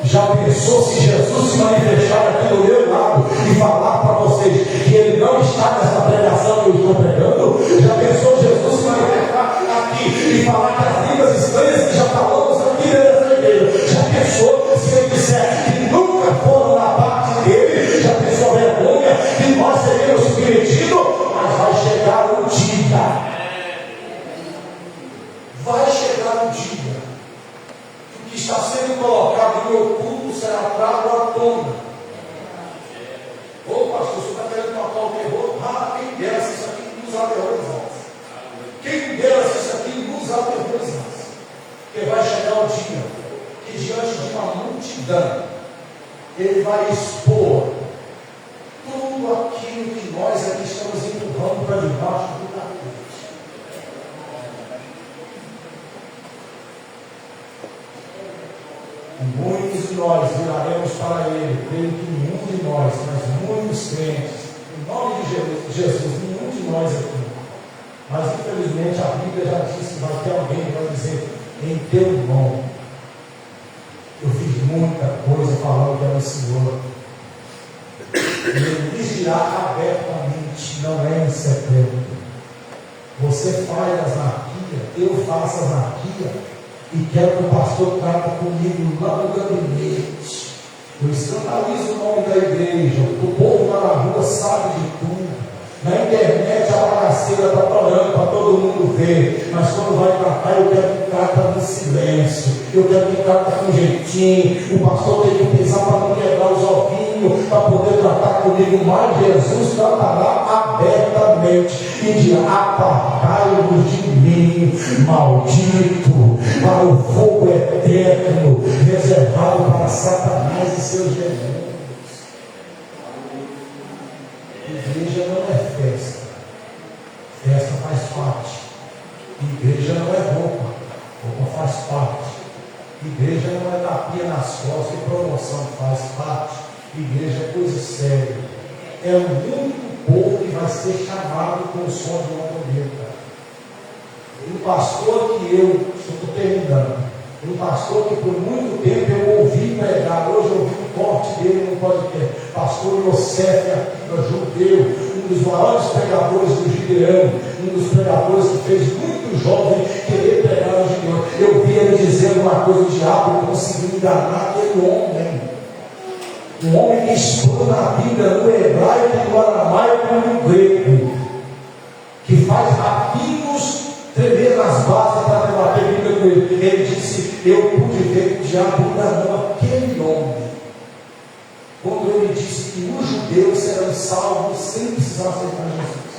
Já pensou se Jesus se manifestar aqui do meu lado e falar para vocês que ele não está nessa pregação que eu estou pregando? Já pensou Jesus se manifestar aqui e falar que as línguas estranhas que já falamos aqui nessa igreja? Já pensou se ele disser que nunca foram na parte dele? Já pensou a vergonha que nós seremos submetidos? Mas vai chegar um dia. Vai chegar um dia que está sendo colocado no oculto será trago à tona. Ô pastor, você está querendo tocar o terror? Ah, quem dera se isso aqui nos aterrorizar. Quem dera se isso aqui nos aterrorizar. Porque vai chegar o dia que diante de uma multidão ele vai expor tudo aquilo que nós aqui estamos empurrando para debaixo do tapete. Muitos de nós viraremos para ele, creio que nenhum de nós, mas muitos crentes, em nome de Jesus, nenhum de nós aqui. Mas infelizmente a Bíblia já disse que vai ter alguém que vai dizer: em teu nome eu fiz muita coisa falando que era o Senhor. E ele lhes dirá abertamente, não é em secreto. Você faz as anarquias, eu faço as anarquias. E quero que o pastor trate comigo lá no gabinete. Eu escandalizo o nome da igreja. O povo lá na rua sabe de tudo. Na internet a bagaceira está falando para todo mundo ver. Mas quando vai tratar, eu quero que trata no silêncio. Eu quero que trata com jeitinho. O pastor tem que pensar para não quebrar os ovinhos, para poder tratar comigo. Mas Jesus tratará abertamente e dirá: apartai-vos de mim, maldito, para o fogo eterno reservado para Satanás e seus demônios. Igreja não é festa. Festa faz parte. Igreja não é roupa. Roupa faz parte. Igreja não é tapinha nas costas e promoção faz parte. Igreja é coisa séria. É o único povo que vai ser chamado com o som de uma trombeta. Um pastor que estou terminando, um pastor que por muito tempo eu ouvi pregar, hoje eu ouvi um corte dele no podcast, pastor Yosef Akiva, judeu, um dos maiores pregadores do Gideão, um dos pregadores que fez muito jovem querer pregar o Gideão. Eu vi ele dizendo uma coisa: o diabo conseguiu enganar aquele homem. Um homem que estuda na Bíblia, no hebraico, no aramaico e no grego, que faz rabinos tremer nas bases para debater a Bíblia com ele. Ele disse: eu pude ver que o diabo enganou aquele homem quando ele disse que os judeus serão salvos sem precisar aceitar Jesus.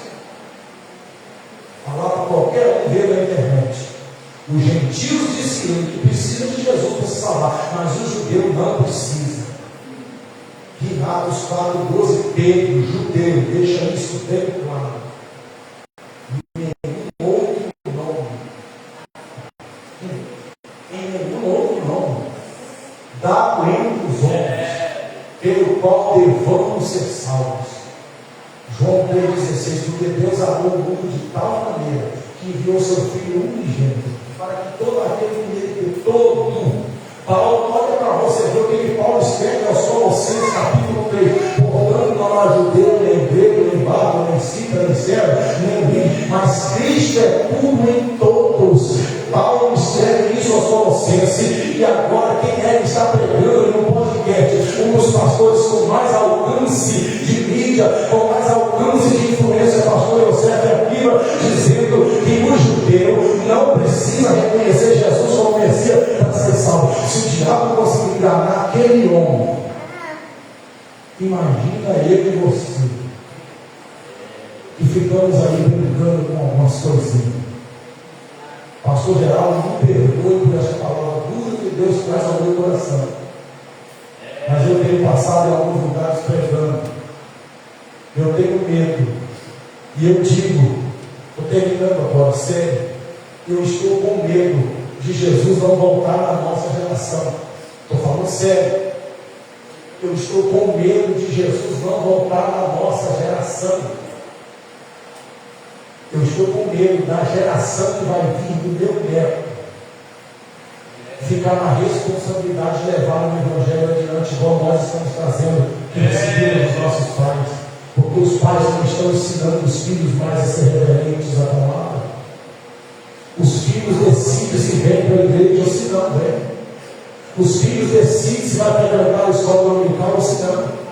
Falar para qualquer um ver na internet: os gentios disseram que precisam de Jesus para se salvar, mas o judeu não precisa. Que Atos 4:12, Pedro, judeu, deixa isso bem claro. Nenhum outro nome dado entre os homens pelo qual devamos ser salvos. João 3,16, porque Deus amou o mundo de tal maneira que enviou seu Filho unigênito, para que todo aquele que nele crê, todo mundo. Paulo, olha para você ver o que Paulo escreve aos Colossenses, capítulo 3. faltando, não há judeu, nem grego, nem bárbaro, nem cita, nem servo, nem livre, mas Cristo é tudo em todos. Paulo escreve isso aos Colossenses, e agora quem é que está pregando no podcast? Um dos pastores com mais alcance de mídia, com mais alcance de influência, pastor Eusébio Akiva, dizendo que o judeu não precisa reconhecer Jesus como Messias para ser salvo. Se o diabo conseguir enganar aquele homem, imagina ele e você, que ficamos aí brincando com algumas coisinhas. Pastor Geraldo, me perdoe por essa palavra dura que Deus traz ao meu coração. Mas eu tenho passado em alguns lugares pregando. Eu tenho medo. E eu digo, estou terminando agora, sério. Eu estou com medo de Jesus não voltar na nossa geração. Estou falando sério. Eu estou com medo de Jesus não voltar na nossa geração. Eu estou com medo da geração que vai vir do meu neto ficar na responsabilidade de levar o Evangelho adiante, igual nós estamos fazendo, que recebemos dos nossos pais. Porque os pais não estão ensinando os filhos mais a ser reverentes à palavra. Os filhos decidem se vêm para a igreja ou se não vêm. Os filhos decidem se vai frequentar a escola dominical ou se não.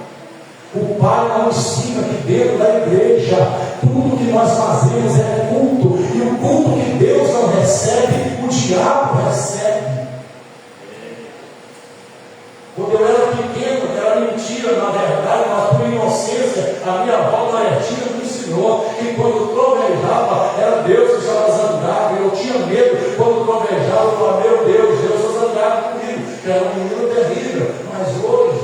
O pai não ensina que dentro da igreja tudo que nós fazemos é culto, e o culto que Deus não recebe, o diabo recebe. Quando eu era pequeno, era mentira, na verdade, mas por inocência, a minha avó Martina me ensinou que quando trovejava, era Deus que estava zangado, e eu tinha medo quando trovejava, eu falava, meu Deus está zangado comigo, que era um menino terrível. Mas hoje,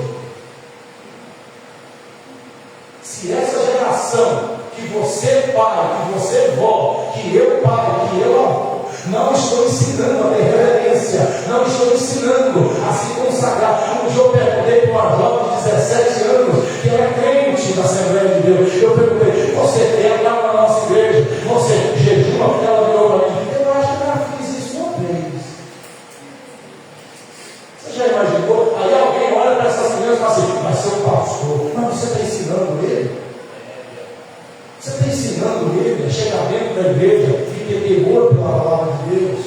se essa geração, que você pai, que você vó, que eu pai, que eu avô, não estou ensinando a ter reverência, não estou ensinando a se consagrar. Um dia eu perguntei para uma jovem de 17 anos, que era crente da Assembleia de Deus, eu perguntei, você quer entrar na nossa igreja? Você jejuma? Ela virou para mim, eu acho que eu já fiz isso uma vez. Você já imaginou? Aí alguém olha para essas crianças e fala assim, vai ser um pastor, mas você está ensinando ele? Você está ensinando ele a chegar dentro da igreja e ter temor pela palavra de Deus?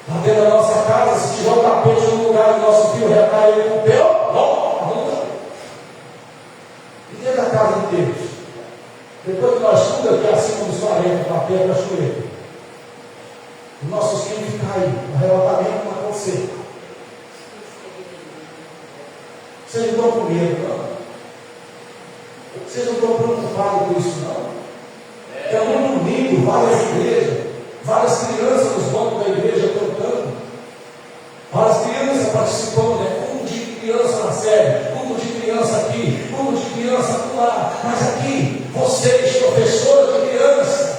Lá dentro da nossa casa, se tiver um tapete no lugar do nosso filho, retar ele com o pé, ó, arruma. E dentro da casa de Deus? Depois que nós tudo aqui acima dos 40, com a pé da chueira, os nossos filhos ficam aí, o arrebatamento não acontecer. Vocês não estão com medo, não? Vocês não estão preocupados com isso, não? É muito lindo, várias igrejas, várias crianças nos bancos da igreja cantando, várias crianças participando, né? Culto de criança na série, culto de criança aqui, culto de criança lá, mas aqui, vocês, professores de criança,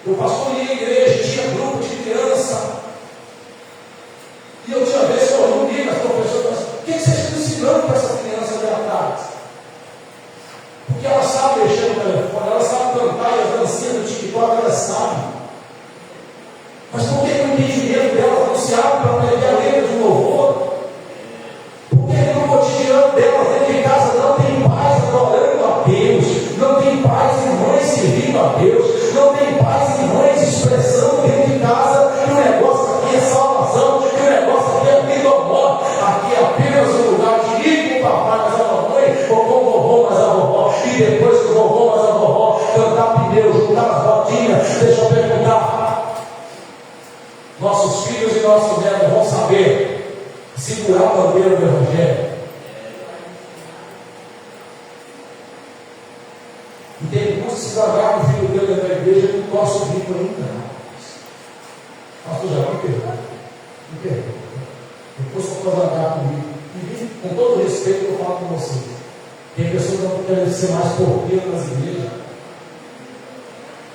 eu pastoreei a igreja, tinha grupo de criança, e eu tinha vez que eu reuni as professoras, o que vocês estão ensinando para essas crianças ali atrás? Porque elas sabem mexer no telefone, elas sabem cantar, e as dancinhas do TikTok elas sabem. Mas por que o entendimento delas não se abre para aprender a letra de louvor? Por que no cotidiano delas, dentro de casa, não tem pais adorando a Deus, não tem pais e mães servindo a Deus, não tem pais e mães expressando dentro de casa que o negócio aqui é salvação, que o negócio aqui é vida ou morte, aqui é apenas um lugar de ir com o papai, mas a mamãe, ou com o vovô, mas a vovó, e depois que o vovô, mas a vovó, cantar pneu, juntar as rodinhas. Deixa eu perguntar, nossos filhos e nossos netos vão saber segurar a bandeira do Evangelho? E tem muitos que se agarram o filho dele da igreja e não posso ouvir por ainda. Pastor já me perdoa. Depois você pode andar comigo. E com todo o respeito eu falo com vocês. Tem pessoas que não querem ser mais porteiro nas igrejas.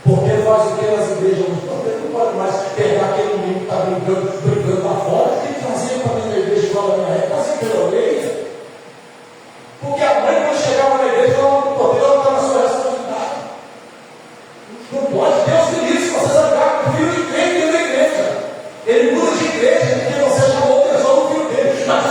Porteiro faz o que nas igrejas? O porteiro não pode mais pegar aquele menino que está brincando lá fora. Tem que trazer para dentro da igreja igual a minha época. Trazer pela orelha. Porque a mãe, quando chegava na igreja, falava com o porteiro, ela está na sua responsabilidade. Não pode. Deus me disse, você zangar com o filho de quem dentro da igreja. Ele muda de igreja porque você chamou atenção do filho dele. Mas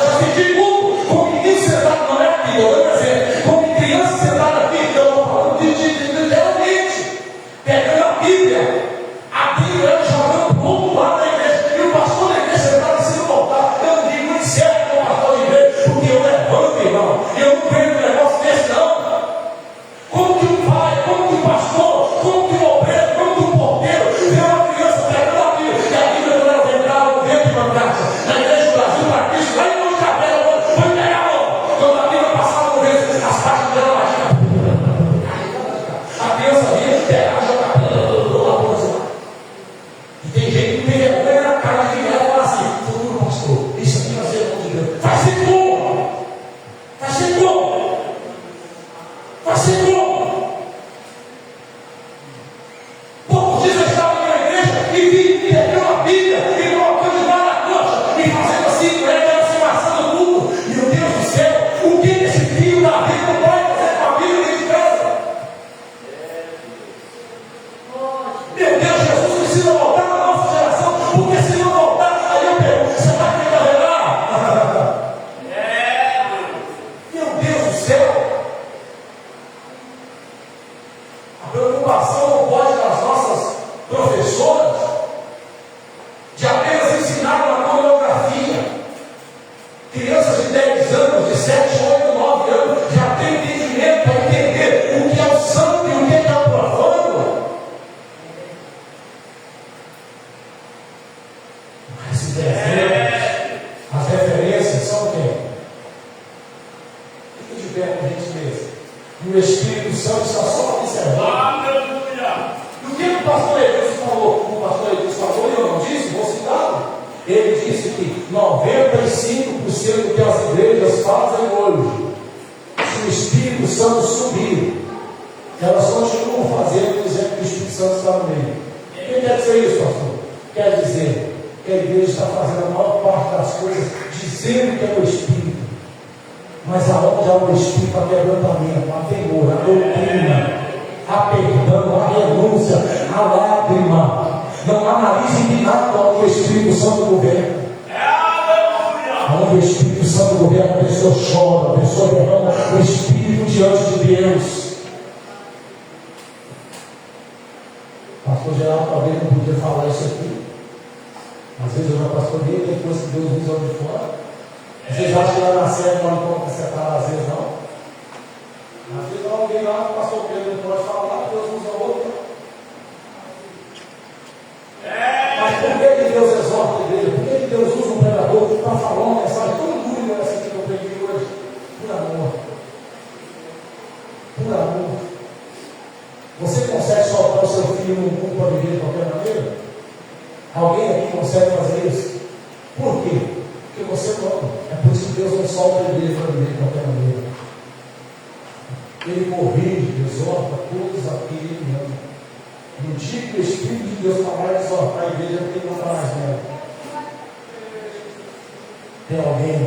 as caixas de gelatina. A criança vinha, pegava, jogava. E tem gente que tem vergonha na cara de quem ela fala assim: futuro pastor, isso aqui vai ser bom de Deus. Vai ser bom! Vai ser bom! Vai ser bom! Poucos dias eu estava na igreja e vi que perdeu a Bíblia e colocando de lá na coxa e fazendo assim, pregando, se amassando tudo. Meu Deus do céu, o que esse filho da vida não pode fazer com a Bíblia dentro de casa? Meu Deus, Jesus precisa voltar na nossa geração, porque se não voltar, aí eu pergunto: você vai querer carregar? Meu Deus do céu! A preocupação não pode das nossas professoras de apenas ensinar uma coreografia. Crianças de 10 anos, de 7, 8, 9 anos, já têm entendimento para entender o que é o santo e o que é o profano. Mas esses desenhos, as referências são o quê? Fique de pé, por gentileza. E o Espírito Santo está só observando. E o que o pastor Edilson falou? O pastor Edilson falou, e eu não disse, vou citá-lo. Ele disse que 95% do que as igrejas fazem hoje, se o Espírito Santo subir, elas continuam fazendo, dizendo que o Espírito Santo está no meio. Quem quer dizer isso, pastor? Quer dizer que a igreja está fazendo a maior parte das coisas, dizendo que é o Espírito. Mas aonde há o Espírito, há quebrantamento, há temor, há doutrina, há perdão, há renúncia, há lágrima. Não há nariz empinado onde o Espírito Santo governa. Onde o Espírito Santo governa, a pessoa chora, a pessoa derrama o Espírito diante de Deus. Pastor Geraldo talvez não podia falar isso aqui. Às vezes eu já pastoreei, tem coisa que Deus usa de fora. Vocês acham que lá na série não pode separar, às vezes não? Às vezes alguém lá, o pastor Pedro não pode falar, Deus usa outro. Mas por que Deus exorta a igreja? Por que Deus usa um pregador para falar uma mensagem tão dura essa que eu preguei hoje? Por amor. Por amor. Você consegue soltar o seu filho no mundo para viver de qualquer maneira? Alguém aqui consegue fazer isso? Por quê? Porque você não. É por isso que Deus não solta a igreja para viver de qualquer maneira. Ele corrige, exorta todos aqui que ele ama. No dia que o Espírito de Deus falar e exortar a igreja, não tem que mandar mais nela. Tem alguém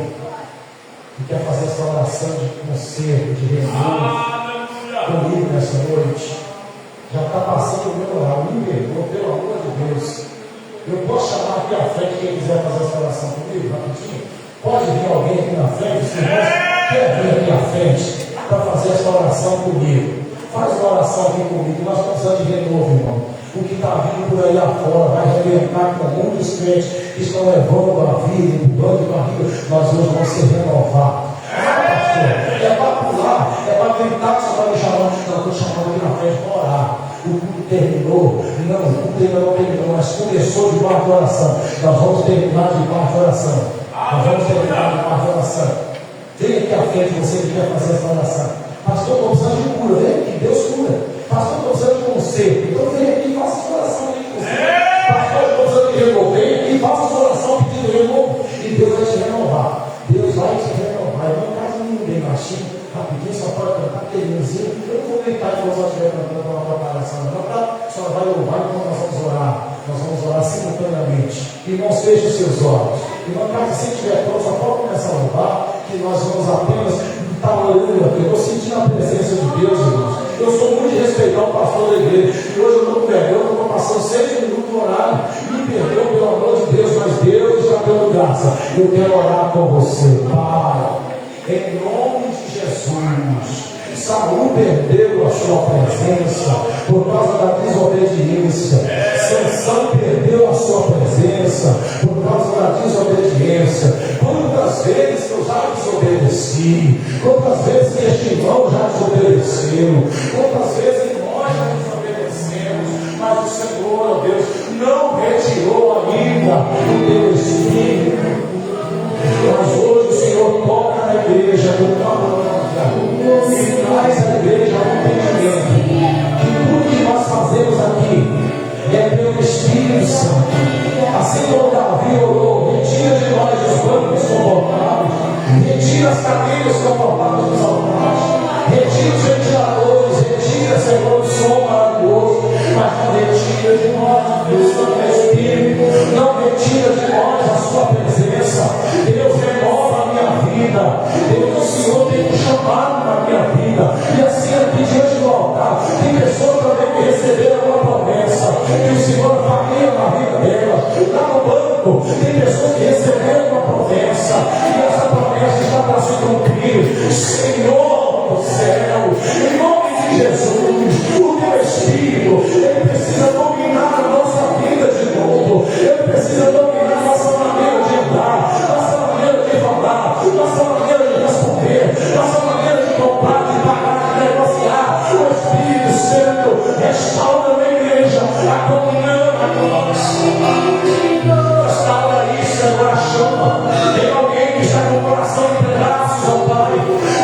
que quer fazer essa oração de conserto, de renúncia comigo nessa noite? Já está passando o meu horário, me perdoa, pelo amor de Deus. Eu posso chamar aqui à frente quem quiser fazer essa oração comigo, rapidinho? Pode vir alguém aqui na frente, se quer vir aqui à frente para fazer essa oração comigo? Faz uma oração aqui comigo. Nós precisamos de renovo, irmão. O que está vindo por aí afora vai arrebentar com muitos crentes que estão levando a vida, empurrando de barriga. Nós hoje vamos ser renovados. Pastor, é para pular, é para gritar que você vai me chamar. Não, estou chamando aqui na frente para orar. O culto terminou. Não, o culto ainda não terminou, mas começou debaixo de oração. Nós vamos terminar debaixo de oração. Nós vamos terminar debaixo de oração. Vem aqui à frente, você que quer fazer essa oração. Pastor, estou precisando de cura. Vem aqui, Deus cura. Pastor, estou precisando de conserto. Então vem aqui e faça essa oração de conserto. Pastor, estou precisando de renovo. Vem aqui e faça essa oração pedindo renovo. E Deus vai te renovar. Deus vai te renovar. Eu não caso ninguém baixinho, rapidinho, só pode cantar terminzinho. Eu não vou gritar que nós vamos estiver cantando uma preparação. Não, tá? Só vai louvar enquanto nós vamos orar. Nós vamos orar simultaneamente. Irmãos, fechem os seus olhos. Irmão, caso você estiver pronto, só pode começar a louvar. Que nós vamos apenas estar orando aqui. Eu estou sentindo a presença de Deus, irmãos. Eu sou muito de respeitar o pastor da igreja. E hoje eu estou perdendo, eu estou passando 6 minutos no horário. Me perdeu, pelo amor de Deus, mas Deus está dando graça. Eu quero orar com você, Pai. Em nome de Jesus. Saul perdeu a sua presença por causa da desobediência. Sansão perdeu a sua presença por causa da desobediência. Quantas vezes eu já desobedeci? Quantas vezes este irmão já desobedeceu? Quantas vezes nós já desobedecemos? Mas o Senhor, ó Deus, não retirou ainda o teu Espírito. Mas hoje o Senhor toca na igreja com uma palavra. e traz à igreja um entendimento que tudo que nós fazemos aqui é pelo Espírito Santo. Assim como Davi orou, retira de nós os bancos confortáveis, retira as cadeiras confortáveis dos altares, retira os ventiladores, retira, Senhor, o som maravilhoso, mas não retira de nós o Santo Espírito, não retira de nós a sua presença. Deus, renova a minha vida. Deus, o Senhor tem me chamado na minha vida, e assim aqui diante do altar tem pessoas também que receberam uma promessa que o Senhor faria na vida delas. Lá no banco tem pessoas que receberam uma promessa, e essa promessa está para se cumprir. Senhor do céu, em nome de Jesus, o teu Espírito, ele precisa dominar a nossa vida de novo, ele precisa dominar a nossa maneira de andar, nossa maneira de falar, nossa maneira de responder, nossa maneira de comprar, de pagar, de negociar. O Espírito Santo restaura na igreja a comunhão a nós. Restaura isso, Senhor, a chama. Tem alguém que está com o coração em pedaços, ó Pai,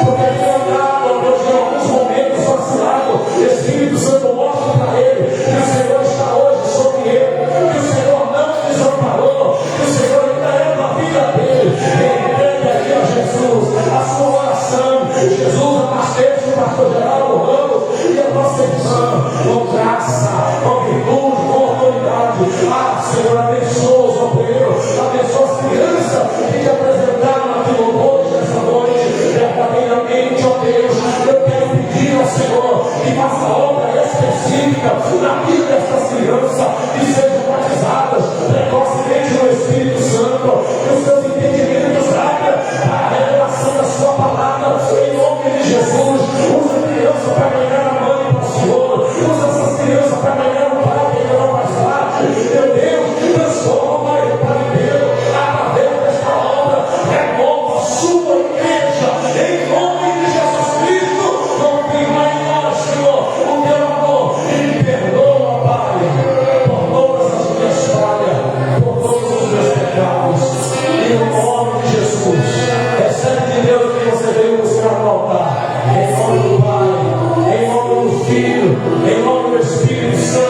porque tem andado, ó Deus, em alguns momentos vacilado. Espírito Santo, mostra para ele que o Senhor está hoje sobre ele, que o Senhor não desamparou, que o Senhor ainda é na vida dele. Entregue aí a Jesus a sua oração. Jesus, abasteça o pastor Geraldo Ramos e a nossa irmã com graça, com virtude, com autoridade. Ah, Senhor, abençoa os obreiros, abençoa as crianças que te apresentaram aqui no hoje, nessa noite, verdadeiramente, ó Deus. Eu quero pedir ao Senhor que faça obra específica na vida dessas crianças, que sejam batizadas precocemente no Espírito Santo, que os seus entendimentos abram para a revelação da sua palavra, em nome de Jesus. Usa a criança para ganhar a mãe para o Senhor, usa essas crianças para ganhar o pai que ainda não faz parte. Meu Deus, transforma o Pai inteiro através desta obra, renova a sua igreja, em nome de Jesus Cristo. Confirma em nós, Senhor, o teu amor e me perdoa, Pai, por todas as minhas falhas, por todos os meus pecados, em nome de Jesus. Recebe de Deus o que você veio buscar no altar, em nome do Pai, em nome do Filho, em nome do Espírito Santo.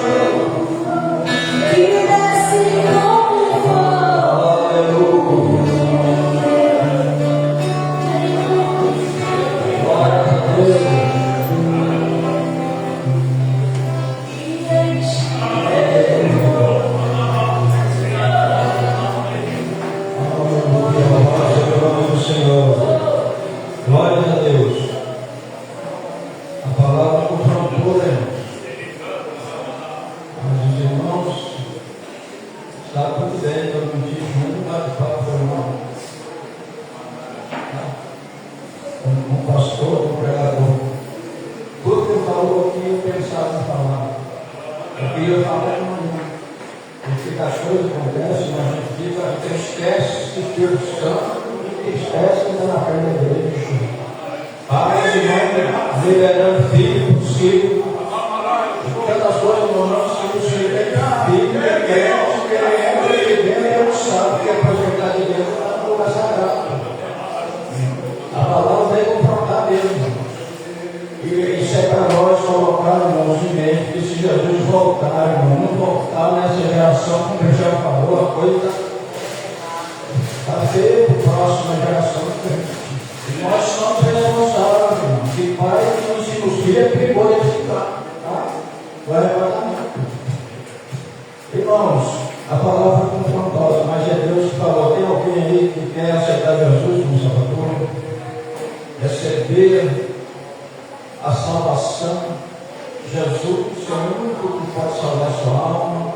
Que desce como fogo. Glória a Deus. Senhor, glória a Deus. A palavra confrontou, mas os irmãos, está tudo bem, todo mundo diz, muito bate-papo foi irmão. Um pastor, um pregador, tudo que ele falou aqui eu pensava em falar. Eu queria falar porque as coisas acontecem, mas a gente esquece que Deus Santo. Esquece que está na frente da igreja. Pai e mãe, liberando filho por filho. Tantas coisas no nosso filho filho é crente, que ele entra de dentro e ele sabe que é projetar de dentro está no lugar sagrado. A palavra vem confrontar mesmo. E isso é para nós colocar, irmãos, em mente que se Jesus voltar, irmão, não voltar nessa geração, como ele já falou, a coisa está feio para a próxima geração. E nós somos responsáveis, irmão. Que pai que nos filhos é perigoso de ficar. Tá? O arrebatamento. Irmãos, a palavra é confrontosa, mas é Deus que falou. Tem alguém aí que quer aceitar Jesus como Salvador? Receber a salvação. Jesus é o único que pode salvar sua alma.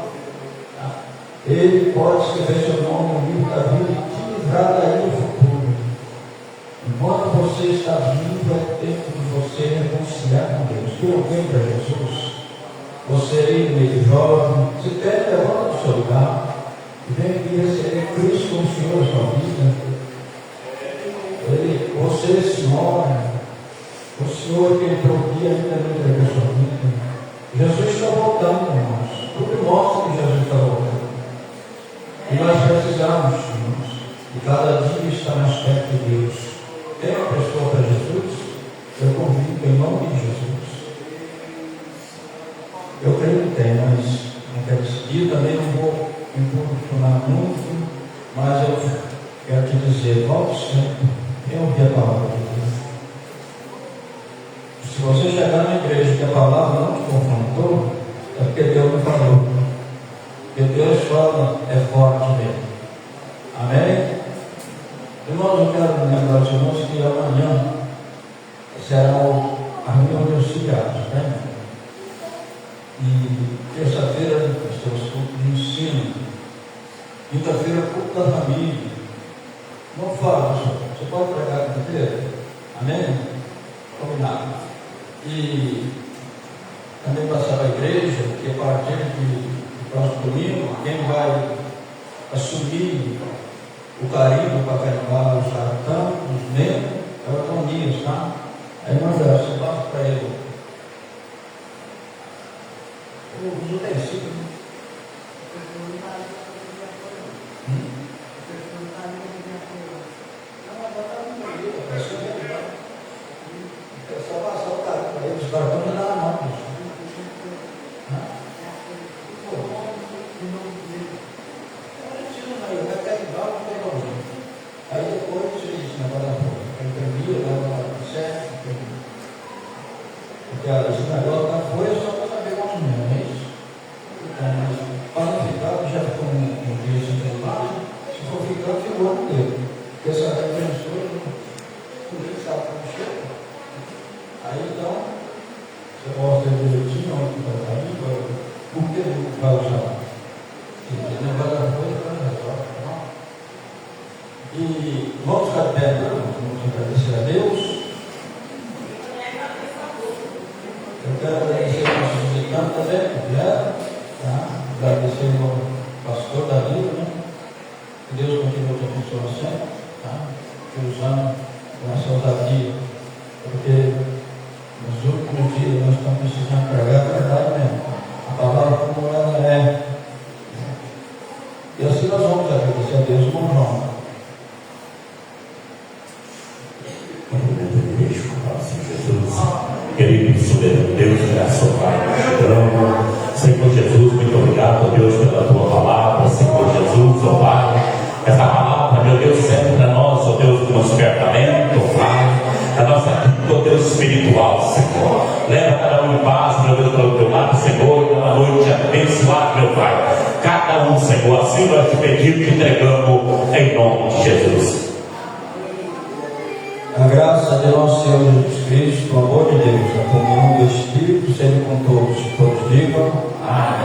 Ele pode escrever seu nome no livro da vida e te livrar daí no futuro. Enquanto você está vivo, é tempo de você reconciliar com Deus. Quem alguém para Jesus? Você aí, meio jovem, se quer, levanta do seu lugar e vem aqui receber Cristo como Senhor da sua vida. Você, senhora, o Senhor que entrou aqui ainda não entregou a sua vida. Jesus está voltando, irmãos. Tudo mostra que Jesus está voltando. E nós precisamos, irmãos, de cada dia estar mais perto de Deus. Tem uma pessoa para Jesus? Eu convido volte sempre. Quem ouvir a palavra de Deus? Se você chegar na igreja e a palavra não te confrontou, é porque Deus não falou. Porque Deus fala, é forte mesmo. Amém? Irmãos, eu quero lembrar aos irmãos que amanhã será a reunião de auxiliares, né? E terça-feira, os cultos de ensino. Quinta-feira, culto da família. Não fala, você pode pregar quinta-feira? Amém? Combinado. E também passar para a igreja, que a partir do próximo domingo, quem vai assumir o carimbo para carimbar os caratãs, os membros, é o Antonias, tá? Aí manda, você passa para ele os utensílios. E vamos ficar de pé, vamos agradecer a Deus. Eu quero agradecer aos nossos visitantes também, que vieram, tá? Agradecer ao pastor Davi, né? Que Deus continue te abençoando sempre, tá? Te usando com essa ousadia, porque nos últimos dias nós estamos precisando pregar a verdade mesmo, a palavra como ela é. E assim nós vamos agradecer a Deus, irmão João. Querido soberano Deus, graças ao Pai, Senhor Jesus, muito obrigado, ó Deus, pela tua palavra, Senhor Jesus, ó Pai. Essa palavra, meu Deus, serve para nós, ó Deus, como despertamento, ó Pai, da nossa vida, ó Deus, espiritual, Senhor. Leva cada um em paz, meu Deus, pelo teu lado, Senhor, e uma noite abençoada, meu Pai. Cada um, Senhor, assim nós te pedimos, te entregamos, em nome de Jesus. A graça de nosso Senhor Jesus Cristo, o amor de Deus, a comunhão do Espírito, seja com todos. Todos digam amém.